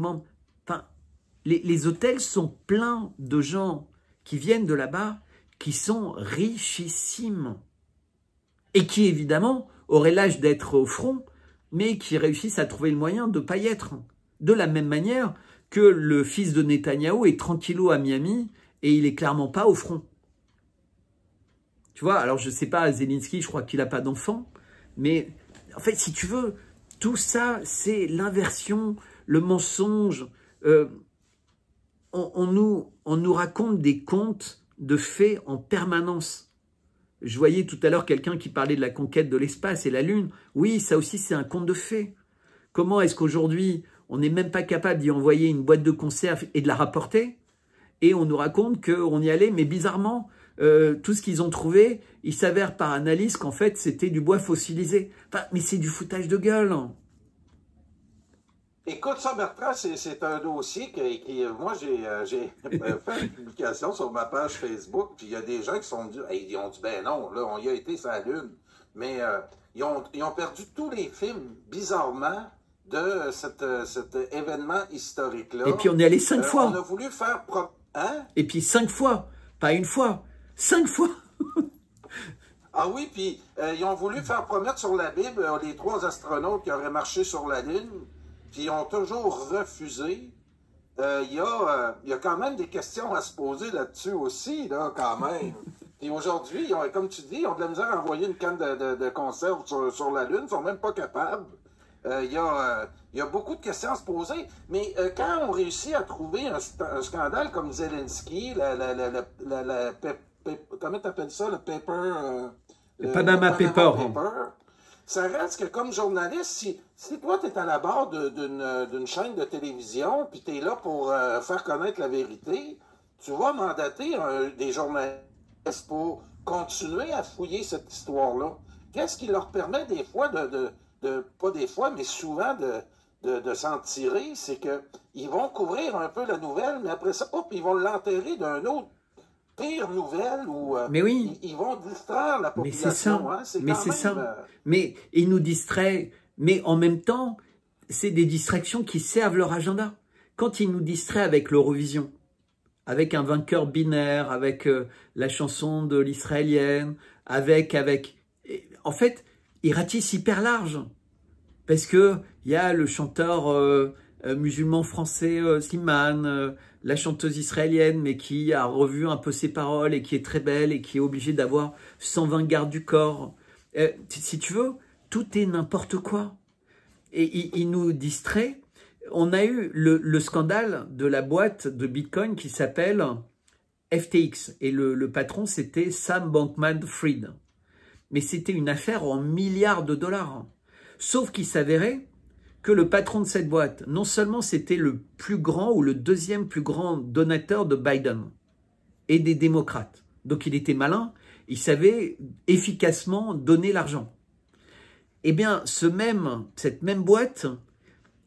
enfin, les hôtels sont pleins de gens qui viennent de là-bas, qui sont richissimes et qui, évidemment, auraient l'âge d'être au front, mais qui réussissent à trouver le moyen de ne pas y être. De la même manière que le fils de Netanyahou est tranquillo à Miami et il n'est clairement pas au front. Tu vois, alors je ne sais pas, Zelensky, je crois qu'il n'a pas d'enfant, mais en fait, si tu veux, tout ça, c'est l'inversion, le mensonge. On nous raconte des contes de fées en permanence. Je voyais tout à l'heure quelqu'un qui parlait de la conquête de l'espace et la Lune. Oui, ça aussi, c'est un conte de fées. Comment est-ce qu'aujourd'hui, on n'est même pas capable d'y envoyer une boîte de conserve et de la rapporter? Et on nous raconte qu'on y allait, mais bizarrement, tout ce qu'ils ont trouvé, il s'avère par analyse qu'en fait, c'était du bois fossilisé. Enfin, mais c'est du foutage de gueule. Écoute, ça, Bertrand, c'est un dossier moi, j'ai fait une publication sur ma page Facebook, puis il y a des gens ils ont dit, ben non, là, on y a été sur la Lune. Mais ils ont perdu tous les films, bizarrement, de cet événement historique-là. Et puis on est allé 5 fois. On a voulu faire... Hein? Et puis 5 fois, pas une fois, 5 fois. Ah oui, puis ils ont voulu faire promettre sur la Bible les 3 astronautes qui auraient marché sur la Lune, puis ils ont toujours refusé. Il y a quand même des questions à se poser là-dessus aussi, là, quand même. Puis aujourd'hui, comme tu dis, ils ont de la misère à envoyer une canne de conserve sur la Lune, ils sont même pas capables. Il y a beaucoup de questions à se poser, mais quand on réussit à trouver un scandale comme Zelensky, comment tu appelles ça, le paper... le Panama Paper. Ça reste que comme journaliste, si toi tu es à la barre d'une chaîne de télévision, puis tu es là pour faire connaître la vérité, tu vas mandater des journalistes pour continuer à fouiller cette histoire-là. Qu'est-ce qui leur permet des fois pas des fois, mais souvent de s'en tirer, c'est qu'ils vont couvrir un peu la nouvelle, mais après ça, hop, ils vont l'enterrer d'un autre pire nouvelle où mais oui. ils vont distraire la population. Mais c'est ça. Mais ils nous distraient, mais en même temps, c'est des distractions qui servent leur agenda. Quand ils nous distraient avec l'Eurovision, avec un vainqueur binaire, avec la chanson de l'israélienne, en fait, ils ratissent hyper large. Parce que il y a le chanteur musulman français Slimane, la chanteuse israélienne, mais qui a revu un peu ses paroles et qui est très belle et qui est obligée d'avoir 120 gardes du corps. Si tu veux, tout est n'importe quoi. Et il nous distrait. On a eu le scandale de la boîte de Bitcoin qui s'appelle FTX. Et le patron, c'était Sam Bankman-Fried. Mais c'était une affaire en milliards de dollars. Sauf qu'il s'avérait que le patron de cette boîte, non seulement c'était le plus grand ou le deuxième plus grand donateur de Biden et des démocrates. Donc il était malin, il savait efficacement donner l'argent. Eh bien, cette même boîte,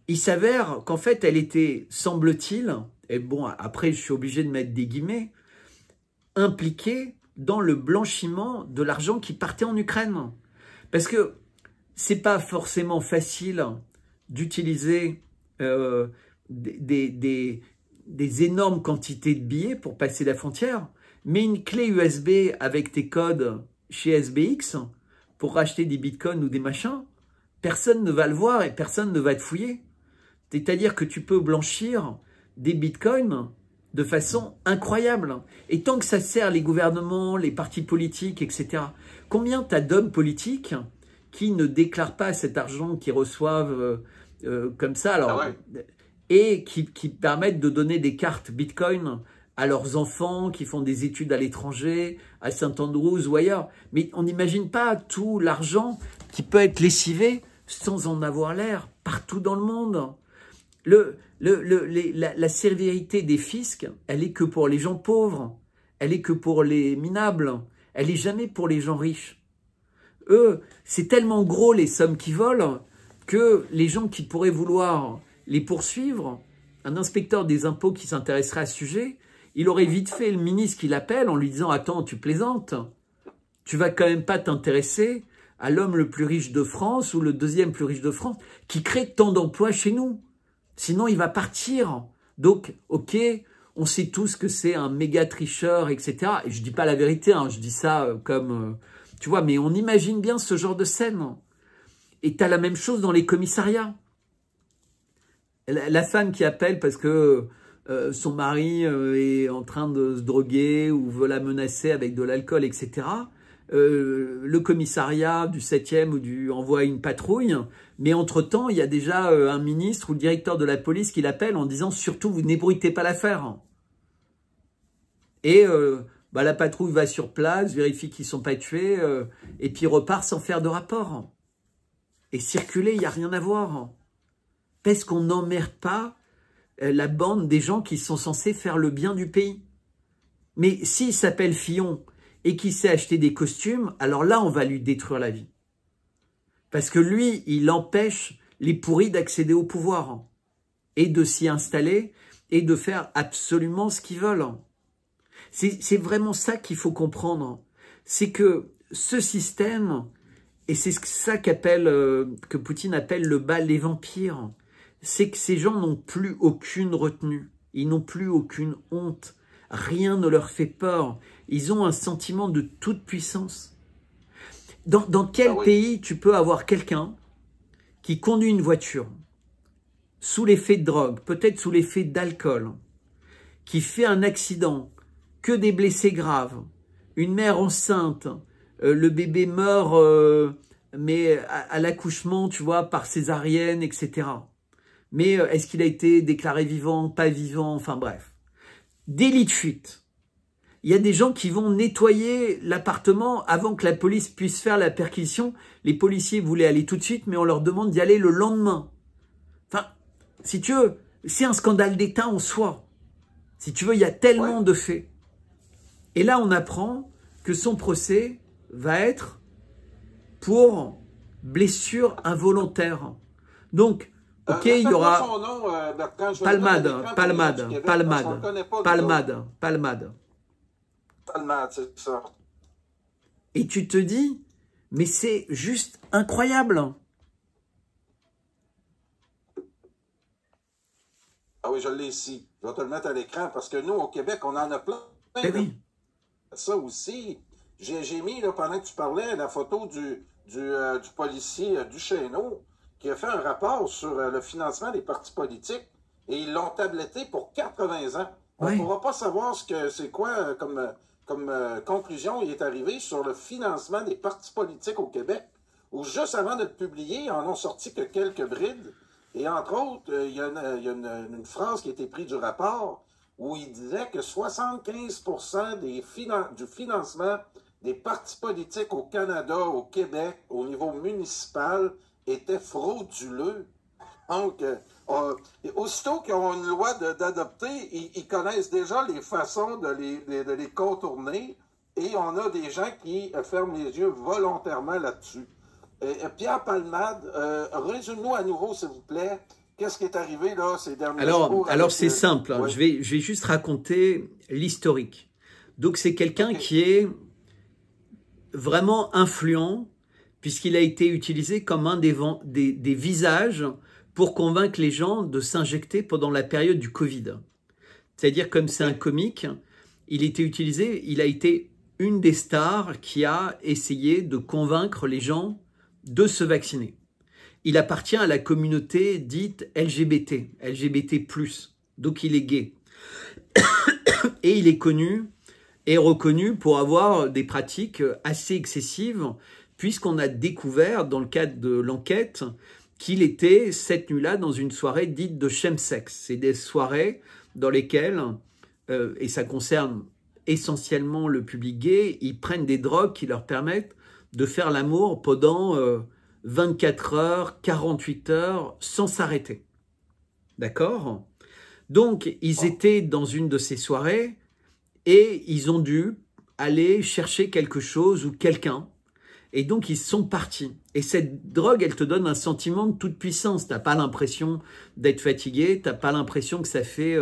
il s'avère qu'en fait, elle était, semble-t-il, et bon, après je suis obligé de mettre des guillemets, impliquée dans le blanchiment de l'argent qui partait en Ukraine. Parce que c'est pas forcément facile d'utiliser des énormes quantités de billets pour passer la frontière, mais une clé USB avec tes codes chez SBX pour racheter des bitcoins ou des machins, personne ne va le voir et personne ne va te fouiller. C'est-à-dire que tu peux blanchir des bitcoins de façon incroyable. Et tant que ça sert les gouvernements, les partis politiques, etc., combien tu as d'hommes politiques qui ne déclarent pas cet argent qu'ils reçoivent comme ça, alors, et qui permettent de donner des cartes Bitcoin à leurs enfants qui font des études à l'étranger, à Saint-Andrews ou ailleurs. Mais on n'imagine pas tout l'argent qui peut être lessivé sans en avoir l'air partout dans le monde. La sévérité des fiscs, elle est que pour les gens pauvres, elle est que pour les minables, elle est jamais pour les gens riches. Eux, c'est tellement gros les sommes qu'ils volent que les gens qui pourraient vouloir les poursuivre, un inspecteur des impôts qui s'intéresserait à ce sujet, il aurait vite fait le ministre qui l'appelle en lui disant « Attends, tu plaisantes, tu vas quand même pas t'intéresser à l'homme le plus riche de France ou le deuxième plus riche de France qui crée tant d'emplois chez nous. Sinon, il va partir. Donc, ok, on sait tous que c'est un méga tricheur, etc. Et je dis pas la vérité, hein, je dis ça comme... tu vois, mais on imagine bien ce genre de scène. Et tu as la même chose dans les commissariats. La femme qui appelle parce que son mari est en train de se droguer ou veut la menacer avec de l'alcool, etc. Le commissariat du 7e envoie une patrouille, mais entre-temps, il y a déjà un ministre ou le directeur de la police qui l'appelle en disant « Surtout, vous n'ébruitez pas l'affaire ». Et la patrouille va sur place, vérifie qu'ils ne sont pas tués, et puis repart sans faire de rapport. Et circuler, il n'y a rien à voir. Parce qu'on n'emmerde pas la bande des gens qui sont censés faire le bien du pays. Mais s'il s'appelle Fillon et qu'il sait acheter des costumes, alors là, on va lui détruire la vie. Parce que lui, il empêche les pourris d'accéder au pouvoir et de s'y installer et de faire absolument ce qu'ils veulent. C'est vraiment ça qu'il faut comprendre. C'est que ce système, et c'est ça que Poutine appelle le bal des vampires, c'est que ces gens n'ont plus aucune retenue, ils n'ont plus aucune honte, rien ne leur fait peur, ils ont un sentiment de toute puissance. Dans quel pays tu peux avoir quelqu'un qui conduit une voiture sous l'effet de drogue, peut-être sous l'effet d'alcool, qui fait un accident, que des blessés graves, une mère enceinte, le bébé meurt mais à l'accouchement, tu vois, par césarienne, etc. Mais est-ce qu'il a été déclaré vivant, pas vivant, enfin bref. Délit de fuite. Il y a des gens qui vont nettoyer l'appartement avant que la police puisse faire la perquisition. Les policiers voulaient aller tout de suite, mais on leur demande d'y aller le lendemain. Enfin, si tu veux, c'est un scandale d'État en soi. Si tu veux, il y a tellement de faits. Et là, on apprend que son procès va être pour blessure involontaire. Donc, ok, il y aura Palmade, c'est ça. Et tu te dis, mais c'est juste incroyable. Ah oui, je l'ai ici. Je vais te le mettre à l'écran parce que nous, au Québec, on en a plein. Oui. Ça aussi. J'ai mis, là, pendant que tu parlais, la photo du policier Duchesneau qui a fait un rapport sur le financement des partis politiques et ils l'ont tabletté pour 80 ans. On ne pourra pas savoir c'est quoi comme conclusion il est arrivé sur le financement des partis politiques au Québec, où juste avant de le publier, ils en ont sorti que quelques brides. Et entre autres, il y a une phrase qui a été prise du rapport où il disait que 75% du financement des partis politiques au Canada, au Québec, au niveau municipal, était frauduleux. Donc, aussitôt qu'ils ont une loi d'adopter, ils connaissent déjà les façons de les contourner et on a des gens qui ferment les yeux volontairement là-dessus. Pierre Palmade, résume-nous à nouveau, s'il vous plaît, qu'est-ce qui est arrivé là ces derniers jours? Alors c'est simple, hein. Je vais juste raconter l'historique. Donc c'est quelqu'un qui est vraiment influent puisqu'il a été utilisé comme un des visages pour convaincre les gens de s'injecter pendant la période du Covid. C'est-à-dire comme c'est un comique, il a été une des stars qui a essayé de convaincre les gens de se vacciner. Il appartient à la communauté dite LGBT+, donc il est gay. Et il est connu et reconnu pour avoir des pratiques assez excessives, puisqu'on a découvert, dans le cadre de l'enquête, qu'il était cette nuit-là dans une soirée dite de chemsex. C'est des soirées dans lesquelles, et ça concerne essentiellement le public gay, ils prennent des drogues qui leur permettent de faire l'amour pendant 24 heures, 48 heures, sans s'arrêter. D'accord? Donc, ils étaient dans une de ces soirées et ils ont dû aller chercher quelque chose ou quelqu'un. Et donc, ils sont partis. Et cette drogue, elle te donne un sentiment de toute puissance. Tu n'as pas l'impression d'être fatigué. Tu n'as pas l'impression que ça fait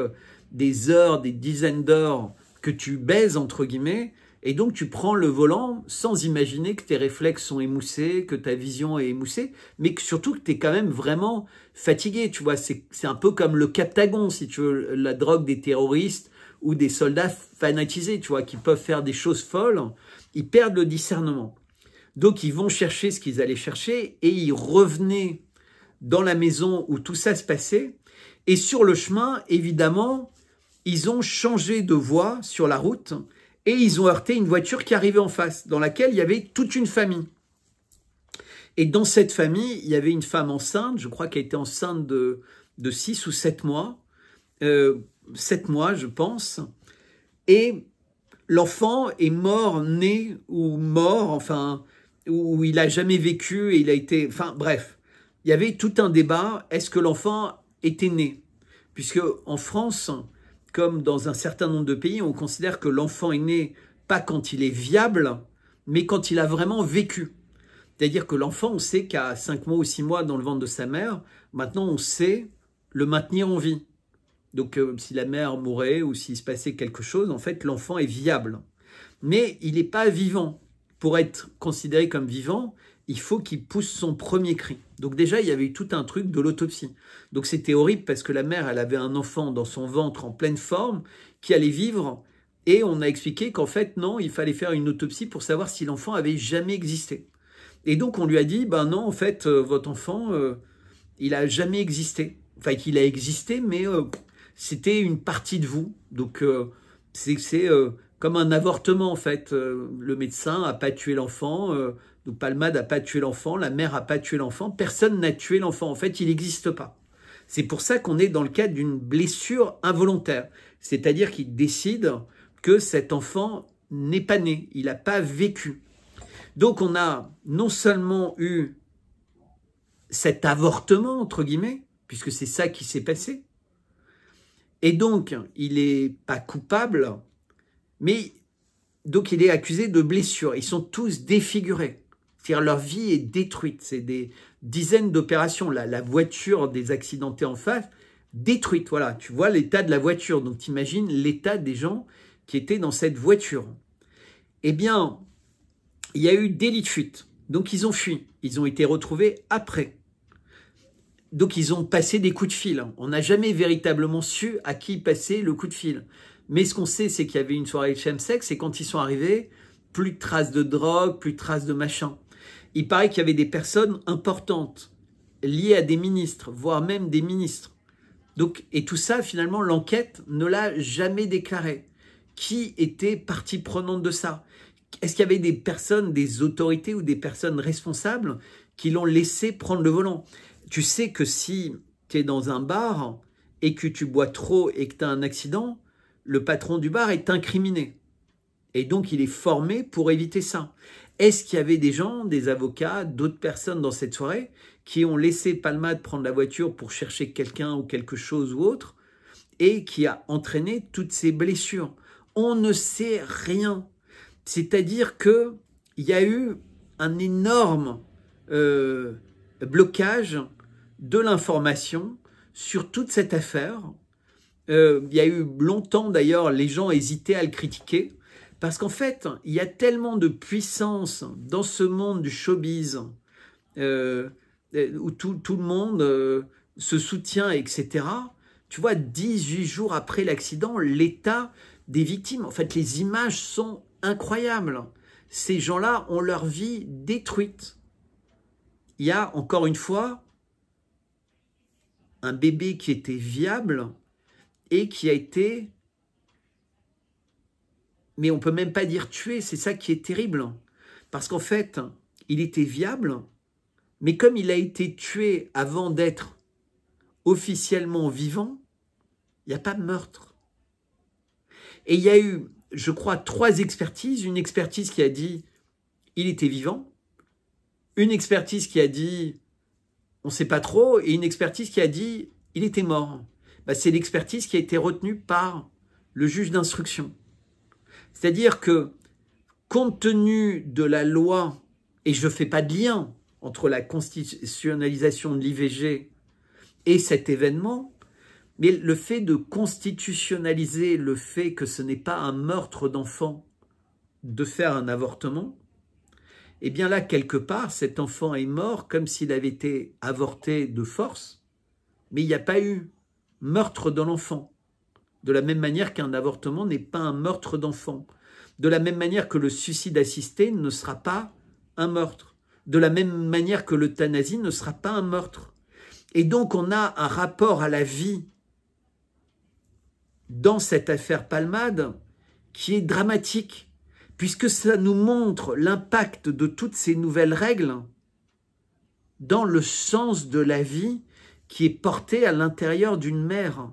des heures, des dizaines d'heures que tu baises, entre guillemets. Et donc, tu prends le volant sans imaginer que tes réflexes sont émoussés, que ta vision est émoussée, mais que surtout que tu es quand même vraiment fatigué. Tu vois, c'est un peu comme le Captagon, si tu veux, la drogue des terroristes ou des soldats fanatisés, tu vois, qui peuvent faire des choses folles. Ils perdent le discernement. Donc, ils vont chercher ce qu'ils allaient chercher et ils revenaient dans la maison où tout ça se passait. Et sur le chemin, évidemment, ils ont changé de voie sur la route et ils ont heurté une voiture qui arrivait en face, dans laquelle il y avait toute une famille. Et dans cette famille, il y avait une femme enceinte, je crois qu'elle était enceinte de 6 ou 7 mois, 7 mois, je pense, et l'enfant est mort, né ou mort, enfin, où il n'a jamais vécu et il a été... Enfin, bref, il y avait tout un débat. Est-ce que l'enfant était né? Puisque en France, comme dans un certain nombre de pays, on considère que l'enfant est né pas quand il est viable, mais quand il a vraiment vécu. C'est-à-dire que l'enfant, on sait qu'à 5 mois ou 6 mois dans le ventre de sa mère, maintenant on sait le maintenir en vie. Donc si la mère mourait ou s'il se passait quelque chose, en fait l'enfant est viable. Mais il n'est pas vivant. Pour être considéré comme vivant, il faut qu'il pousse son premier cri. Donc déjà, il y avait eu tout un truc de l'autopsie. Donc c'était horrible parce que la mère, elle avait un enfant dans son ventre en pleine forme qui allait vivre. Et on a expliqué qu'en fait, non, il fallait faire une autopsie pour savoir si l'enfant avait jamais existé. Et donc on lui a dit, ben non, en fait, votre enfant, il a jamais existé. Enfin, qu'il a existé, mais c'était une partie de vous. Donc c'est comme un avortement en fait. Le médecin n'a pas tué l'enfant, donc Palmade n'a pas tué l'enfant, la mère n'a pas tué l'enfant, personne n'a tué l'enfant. En fait, il n'existe pas. C'est pour ça qu'on est dans le cadre d'une blessure involontaire. C'est-à-dire qu'il décide que cet enfant n'est pas né, il n'a pas vécu. Donc on a non seulement eu cet avortement, entre guillemets, puisque c'est ça qui s'est passé, et donc il n'est pas coupable, mais donc il est accusé de blessure. Ils sont tous défigurés. C'est-à-dire leur vie est détruite. C'est des dizaines d'opérations. La voiture des accidentés en face, détruite. Voilà, tu vois l'état de la voiture. Donc tu imagines l'état des gens qui étaient dans cette voiture. Eh bien, il y a eu délit de fuite. Donc ils ont fui. Ils ont été retrouvés après. Donc ils ont passé des coups de fil. On n'a jamais véritablement su à qui passer le coup de fil. Mais ce qu'on sait, c'est qu'il y avait une soirée de chemsex et quand ils sont arrivés, plus de traces de drogue, plus de traces de machin. Il paraît qu'il y avait des personnes importantes liées à des ministres, voire même des ministres. Donc, et tout ça, finalement, l'enquête ne l'a jamais déclaré. Qui était partie prenante de ça? Est-ce qu'il y avait des personnes, des autorités ou des personnes responsables qui l'ont laissé prendre le volant? Tu sais que si tu es dans un bar et que tu bois trop et que tu as un accident, le patron du bar est incriminé. Et donc, il est formé pour éviter ça. Est-ce qu'il y avait des gens, des avocats, d'autres personnes dans cette soirée qui ont laissé Palmade prendre la voiture pour chercher quelqu'un ou quelque chose ou autre et qui a entraîné toutes ces blessures? On ne sait rien. C'est-à-dire qu'il y a eu un énorme blocage de l'information sur toute cette affaire. Il y a eu longtemps d'ailleurs, les gens hésitaient à le critiquer parce qu'en fait, il y a tellement de puissance dans ce monde du showbiz où tout le monde se soutient, etc. Tu vois, 18 jours après l'accident, l'état des victimes, en fait, les images sont incroyables. Ces gens-là ont leur vie détruite. Il y a, encore une fois, un bébé qui était viable et qui a été mais on ne peut même pas dire tué, c'est ça qui est terrible. Parce qu'en fait, il était viable, mais comme il a été tué avant d'être officiellement vivant, il n'y a pas de meurtre. Et il y a eu, je crois, 3 expertises. Une expertise qui a dit il était vivant, une expertise qui a dit on ne sait pas trop, et une expertise qui a dit il était mort. Ben, c'est l'expertise qui a été retenue par le juge d'instruction. C'est-à-dire que, compte tenu de la loi, et je ne fais pas de lien entre la constitutionnalisation de l'IVG et cet événement, mais le fait de constitutionnaliser le fait que ce n'est pas un meurtre d'enfant de faire un avortement, eh bien là, quelque part, cet enfant est mort comme s'il avait été avorté de force, mais il n'y a pas eu meurtre de l'enfant. De la même manière qu'un avortement n'est pas un meurtre d'enfant. De la même manière que le suicide assisté ne sera pas un meurtre. De la même manière que l'euthanasie ne sera pas un meurtre. Et donc on a un rapport à la vie dans cette affaire Palmade qui est dramatique, puisque ça nous montre l'impact de toutes ces nouvelles règles dans le sens de la vie qui est porté à l'intérieur d'une mère.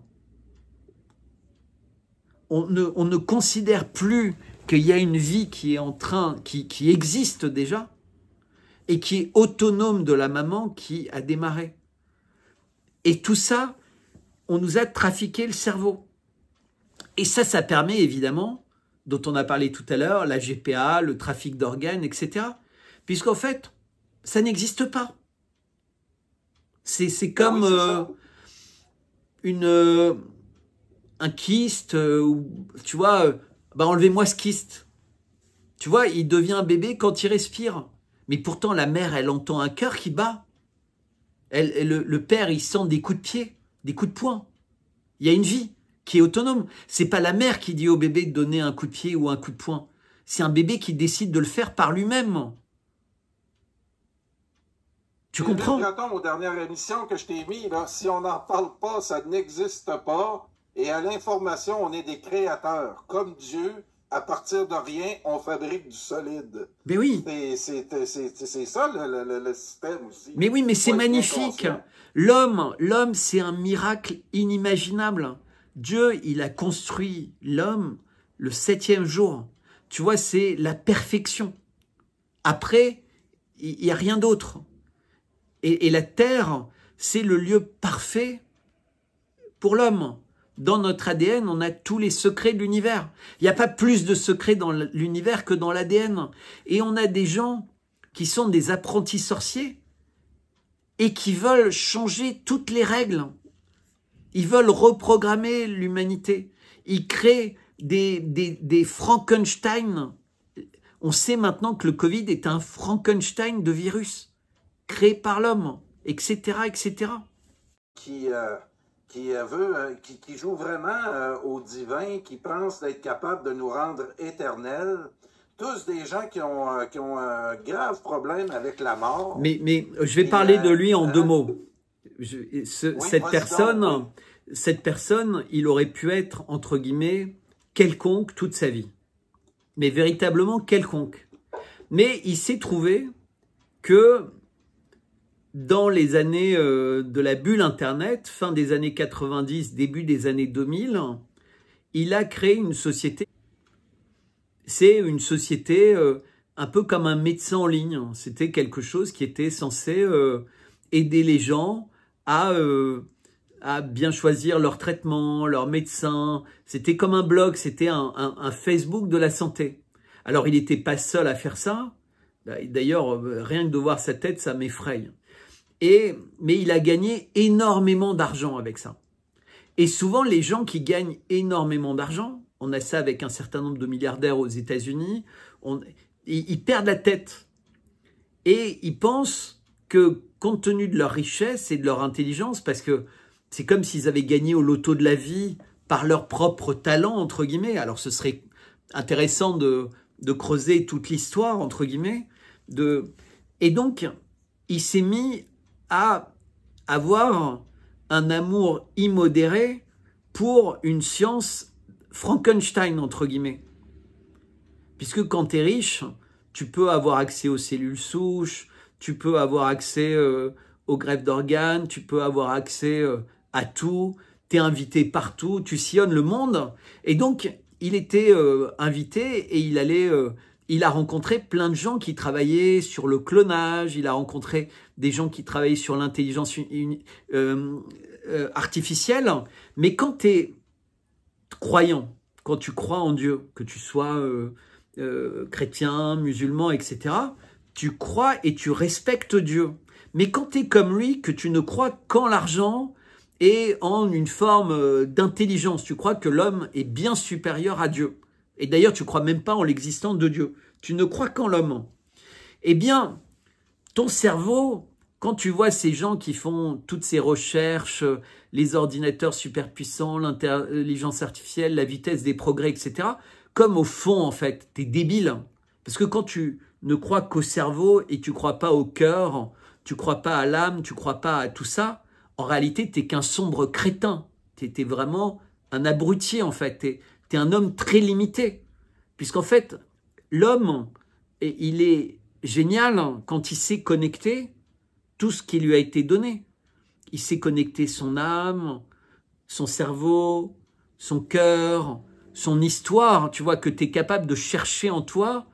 On ne considère plus qu'il y a une vie qui est en train, qui existe déjà, et qui est autonome de la maman qui a démarré. Et tout ça, on nous a trafiqué le cerveau. Et ça permet évidemment, dont on a parlé tout à l'heure, la GPA, le trafic d'organes, etc. Puisqu'en fait, ça n'existe pas. C'est comme un kyste, tu vois, bah enlevez-moi ce kyste. Tu vois, il devient un bébé quand il respire. Mais pourtant, la mère, elle entend un cœur qui bat. Le père, il sent des coups de pied, des coups de poing. Il y a une vie qui est autonome. C'est pas la mère qui dit au bébé de donner un coup de pied ou un coup de poing. C'est un bébé qui décide de le faire par lui-même. Tu comprends? Aux dernières émissions que je t'ai mis, là, si on n'en parle pas, ça n'existe pas. Et à l'information, on est des créateurs. Comme Dieu, à partir de rien, on fabrique du solide. Mais oui. C'est ça le système aussi. Mais oui, mais c'est magnifique. L'homme, c'est un miracle inimaginable. Dieu, il a construit l'homme le 7e jour. Tu vois, c'est la perfection. Après, il n'y a rien d'autre. Et la terre, c'est le lieu parfait pour l'homme. Dans notre ADN, on a tous les secrets de l'univers. Il n'y a pas plus de secrets dans l'univers que dans l'ADN. Et on a des gens qui sont des apprentis sorciers et qui veulent changer toutes les règles. Ils veulent reprogrammer l'humanité. Ils créent des Frankenstein. On sait maintenant que le Covid est un Frankenstein de virus créé par l'homme, etc., etc. Qui joue vraiment au divin, qui pense d'être capable de nous rendre éternels. Tous des gens qui ont un grave problème avec la mort. Mais je vais parler de lui en 2 mots. Cette personne, il aurait pu être, entre guillemets, quelconque toute sa vie. Mais véritablement quelconque. Mais il s'est trouvé que dans les années de la bulle Internet, fin des années 90, début des années 2000, il a créé une société. C'est une société un peu comme un médecin en ligne. C'était quelque chose qui était censé aider les gens à bien choisir leur traitement, leur médecin. C'était comme un blog, c'était un Facebook de la santé. Alors, il n'était pas seul à faire ça. D'ailleurs, rien que de voir sa tête, ça m'effraie. Mais il a gagné énormément d'argent avec ça. Et souvent, les gens qui gagnent énormément d'argent, on a ça avec un certain nombre de milliardaires aux États-Unis, ils perdent la tête. Et ils pensent que, compte tenu de leur richesse et de leur intelligence, parce que c'est comme s'ils avaient gagné au loto de la vie par leur propre talent, entre guillemets. Alors, ce serait intéressant de creuser toute l'histoire, entre guillemets. Et donc, il s'est mis à avoir un amour immodéré pour une science Frankenstein, entre guillemets. Puisque quand tu es riche, tu peux avoir accès aux cellules souches, tu peux avoir accès aux greffes d'organes, tu peux avoir accès à tout, tu es invité partout, tu sillonnes le monde. Et donc, il était invité et il a rencontré plein de gens qui travaillaient sur le clonage, il a rencontré des gens qui travaillaient sur l'intelligence artificielle. Mais quand tu es croyant, quand tu crois en Dieu, que tu sois chrétien, musulman, etc., tu crois et tu respectes Dieu. Mais quand tu es comme lui, que tu ne crois qu'en l'argent et en une forme d'intelligence, tu crois que l'homme est bien supérieur à Dieu. Et d'ailleurs, tu ne crois même pas en l'existence de Dieu. Tu ne crois qu'en l'homme. Eh bien, ton cerveau, quand tu vois ces gens qui font toutes ces recherches, les ordinateurs super puissants, l'intelligence artificielle, la vitesse des progrès, etc., comme au fond, en fait, tu es débile. Parce que quand tu ne crois qu'au cerveau et tu ne crois pas au cœur, tu ne crois pas à l'âme, tu ne crois pas à tout ça, en réalité, tu n'es qu'un sombre crétin. Tu es vraiment un abruti, en fait. Tu es un homme très limité. Puisqu'en fait, l'homme, il est génial quand il sait connecter tout ce qui lui a été donné. Il sait connecter son âme, son cerveau, son cœur, son histoire. Tu vois que tu es capable de chercher en toi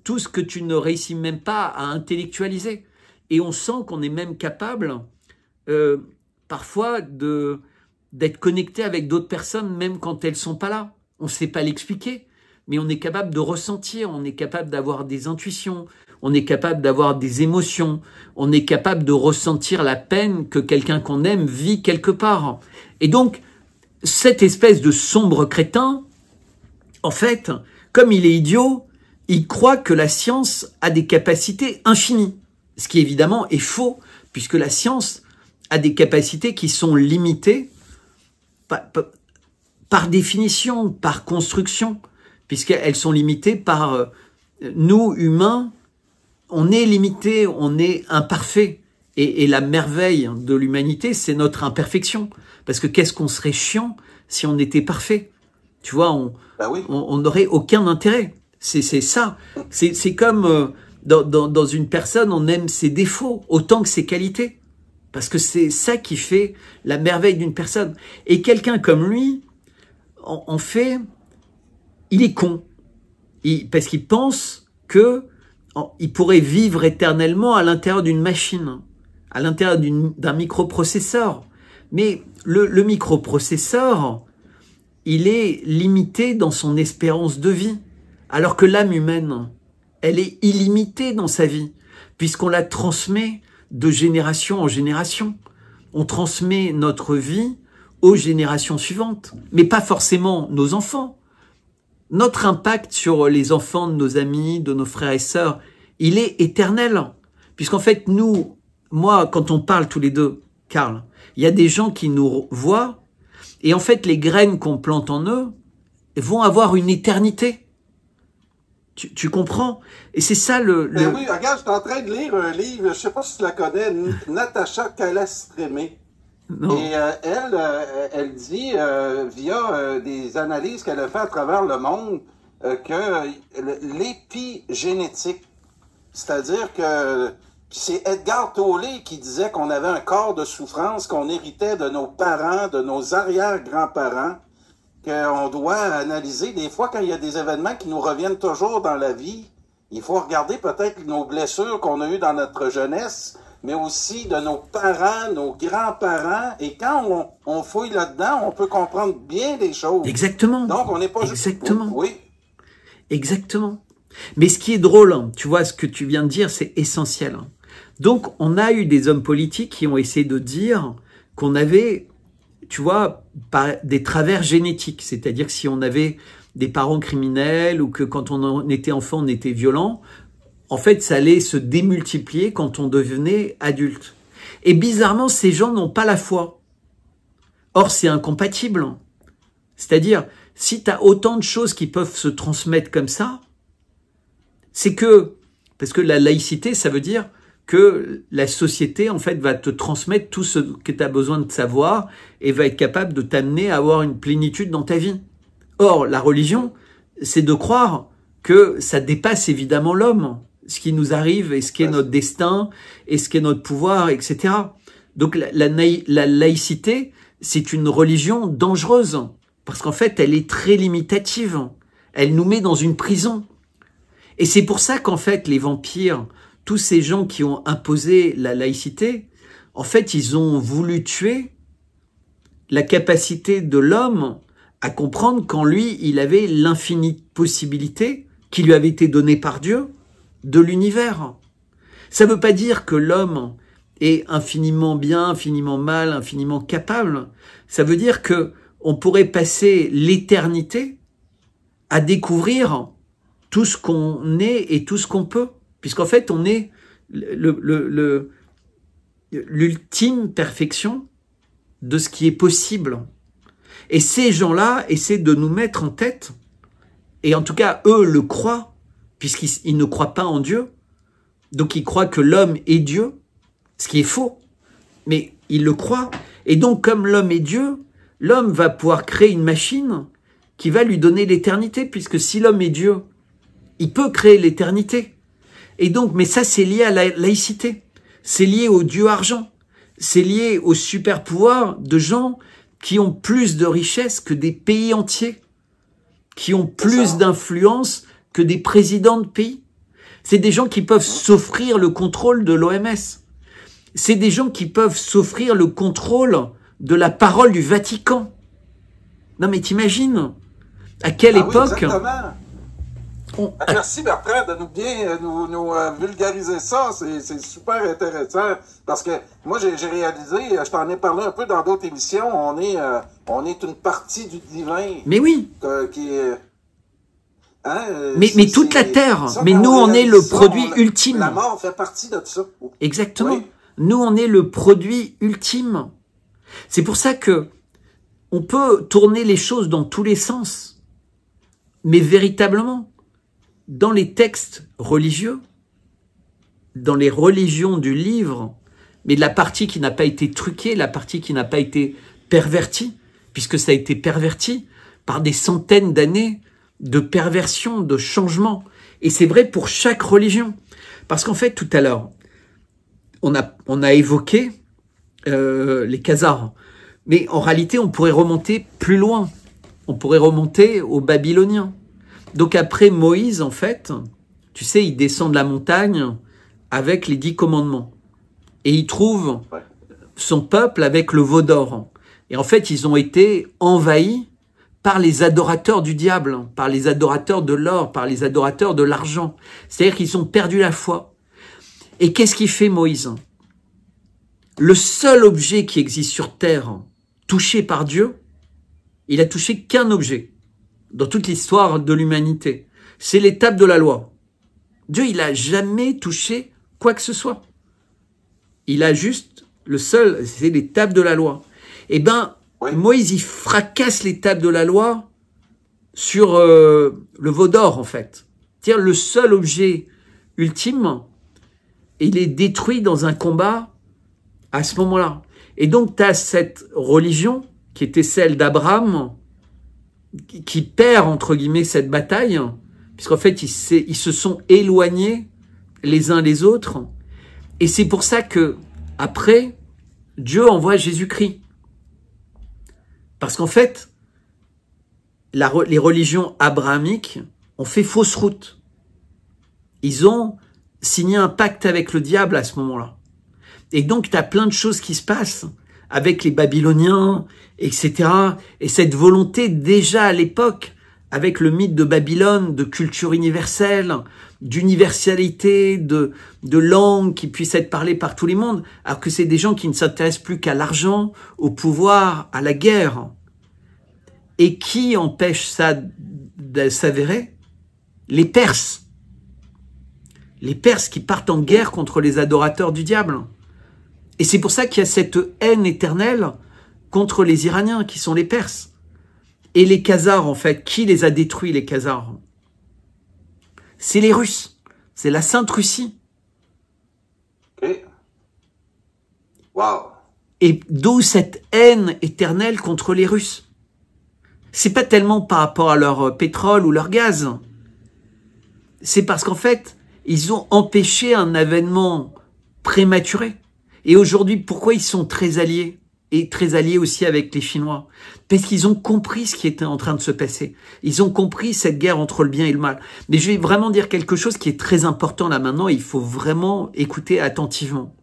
tout ce que tu ne réussis même pas à intellectualiser. Et on sent qu'on est même capable parfois d'être connecté avec d'autres personnes, même quand elles ne sont pas là. On ne sait pas l'expliquer, mais on est capable de ressentir, on est capable d'avoir des intuitions, on est capable d'avoir des émotions, on est capable de ressentir la peine que quelqu'un qu'on aime vit quelque part. Et donc, cette espèce de sombre crétin, en fait, comme il est idiot, il croit que la science a des capacités infinies. Ce qui évidemment est faux, puisque la science a des capacités qui sont limitées par définition, par construction, puisqu'elles sont limitées par nous, humains, on est limité, on est imparfait. Et la merveille de l'humanité, c'est notre imperfection. Parce que qu'est-ce qu'on serait chiant si on était parfait? Tu vois, on n'aurait aucun intérêt. C'est ça. C'est comme dans une personne, on aime ses défauts autant que ses qualités. Parce que c'est ça qui fait la merveille d'une personne. Et quelqu'un comme lui, en fait, il est con. Parce qu'il pense qu'il pourrait vivre éternellement à l'intérieur d'une machine, à l'intérieur d'un microprocesseur. Mais le microprocesseur, il est limité dans son espérance de vie. Alors que l'âme humaine, elle est illimitée dans sa vie, puisqu'on la transmet de génération en génération. On transmet notre vie aux générations suivantes, mais pas forcément nos enfants. Notre impact sur les enfants de nos amis, de nos frères et sœurs, il est éternel. Puisqu'en fait, moi, quand on parle tous les deux, Karl, il y a des gens qui nous voient, et en fait, les graines qu'on plante en eux vont avoir une éternité. Tu comprends? Et c'est ça Ben oui, regarde, je suis en train de lire un livre, je ne sais pas si tu la connais, Natacha Calastrémé. Et elle dit, via des analyses qu'elle a fait à travers le monde, que l'épigénétique, c'est-à-dire que c'est Edgar Tolle qui disait qu'on avait un corps de souffrance qu'on héritait de nos parents, de nos arrière-grands-parents, qu'on doit analyser. Des fois, quand il y a des événements qui nous reviennent toujours dans la vie, il faut regarder peut-être nos blessures qu'on a eues dans notre jeunesse, mais aussi de nos parents, nos grands-parents. Et quand on fouille là-dedans, on peut comprendre bien les choses. Exactement. Donc, on n'est pas juste... Exactement. Oui. Exactement. Mais ce qui est drôle, tu vois, ce que tu viens de dire, c'est essentiel. Donc, on a eu des hommes politiques qui ont essayé de dire qu'on avait, tu vois, des travers génétiques. C'est-à-dire que si on avait des parents criminels ou que quand on était enfant, on était violent, en fait, ça allait se démultiplier quand on devenait adulte. Et bizarrement, ces gens n'ont pas la foi. Or, c'est incompatible. C'est-à-dire, si tu as autant de choses qui peuvent se transmettre comme ça, c'est parce que la laïcité, ça veut dire que la société, en fait, va te transmettre tout ce que tu as besoin de savoir et va être capable de t'amener à avoir une plénitude dans ta vie. Or, la religion, c'est de croire que ça dépasse évidemment l'homme, ce qui nous arrive et ce qui est notre destin et ce qui est notre pouvoir, etc. Donc la laïcité, c'est une religion dangereuse parce qu'en fait, elle est très limitative. Elle nous met dans une prison. Et c'est pour ça qu'en fait, les vampires, tous ces gens qui ont imposé la laïcité, en fait, ils ont voulu tuer la capacité de l'homme à comprendre qu'en lui, il avait l'infinie possibilité qui lui avait été donnée par Dieu de l'univers. Ça ne veut pas dire que l'homme est infiniment bien, infiniment mal, infiniment capable. Ça veut dire que on pourrait passer l'éternité à découvrir tout ce qu'on est et tout ce qu'on peut. Puisqu'en fait, on est l'ultime perfection de ce qui est possible. Et ces gens-là essaient de nous mettre en tête, et en tout cas, eux le croient, puisqu'ils ne croient pas en Dieu. Donc, ils croient que l'homme est Dieu, ce qui est faux. Mais ils le croient. Et donc, comme l'homme est Dieu, l'homme va pouvoir créer une machine qui va lui donner l'éternité, puisque si l'homme est Dieu, il peut créer l'éternité. Et donc, mais ça, c'est lié à la laïcité. C'est lié au Dieu argent. C'est lié au super pouvoir de gens qui ont plus de richesse que des pays entiers, qui ont plus d'influence que des présidents de pays. C'est des gens qui peuvent s'offrir le contrôle de l'OMS. C'est des gens qui peuvent s'offrir le contrôle de la parole du Vatican. Non mais t'imagines à quelle époque... Merci Bertrand de nous bien nous vulgariser ça, c'est super intéressant parce que moi j'ai réalisé, je t'en ai parlé un peu dans d'autres émissions, on est une partie du divin. Mais oui. Qui est, mais toute la terre, mais nous on est le produit ultime. La mort fait partie de ça. Exactement. Oui. Nous on est le produit ultime. C'est pour ça que on peut tourner les choses dans tous les sens, mais véritablement. Dans les textes religieux, dans les religions du livre, mais de la partie qui n'a pas été truquée, la partie qui n'a pas été pervertie, puisque ça a été perverti par des centaines d'années de perversion, de changement. Et c'est vrai pour chaque religion. Parce qu'en fait, tout à l'heure, on a évoqué les Khazars. Mais en réalité, on pourrait remonter plus loin. On pourrait remonter aux Babyloniens. Donc après Moïse, en fait, tu sais, il descend de la montagne avec les 10 commandements. Et il trouve son peuple avec le veau d'or. Et en fait, ils ont été envahis par les adorateurs du diable, par les adorateurs de l'or, par les adorateurs de l'argent. C'est-à-dire qu'ils ont perdu la foi. Et qu'est-ce qu'il fait Moïse? Le seul objet qui existe sur terre, touché par Dieu, il a touché qu'un objet. Dans toute l'histoire de l'humanité, c'est l'étape de la loi. Dieu, il n'a jamais touché quoi que ce soit. Il a juste, le seul, c'est l'étape de la loi. Eh ben, Moïse, il fracasse l'étape de la loi sur le veau d'or, en fait. C'est-à-dire le seul objet ultime, il est détruit dans un combat à ce moment-là. Et donc, tu as cette religion qui était celle d'Abraham, qui perd, entre guillemets, cette bataille, puisqu'en fait, ils se sont éloignés les uns les autres. Et c'est pour ça que, après, Dieu envoie Jésus-Christ. Parce qu'en fait, les religions abrahamiques ont fait fausse route. Ils ont signé un pacte avec le diable à ce moment-là. Et donc, tu as plein de choses qui se passent avec les Babyloniens, etc. Et cette volonté déjà à l'époque, avec le mythe de Babylone, de culture universelle, d'universalité, de langue qui puisse être parlée par tous les mondes, alors que c'est des gens qui ne s'intéressent plus qu'à l'argent, au pouvoir, à la guerre. Et qui empêche ça de s'avérer? Les Perses. Les Perses qui partent en guerre contre les adorateurs du diable. Et c'est pour ça qu'il y a cette haine éternelle contre les Iraniens, qui sont les Perses. Et les Khazars, en fait, qui les a détruits, les Khazars? C'est les Russes. C'est la Sainte Russie. Ok. Wow. Et d'où cette haine éternelle contre les Russes? C'est pas tellement par rapport à leur pétrole ou leur gaz. c'est parce qu'en fait, ils ont empêché un événement prématuré. Et aujourd'hui, pourquoi ils sont très alliés? Et très alliés aussi avec les Chinois. Parce qu'ils ont compris ce qui était en train de se passer. Ils ont compris cette guerre entre le bien et le mal. Mais je vais vraiment dire quelque chose qui est très important là maintenant, et il faut vraiment écouter attentivement.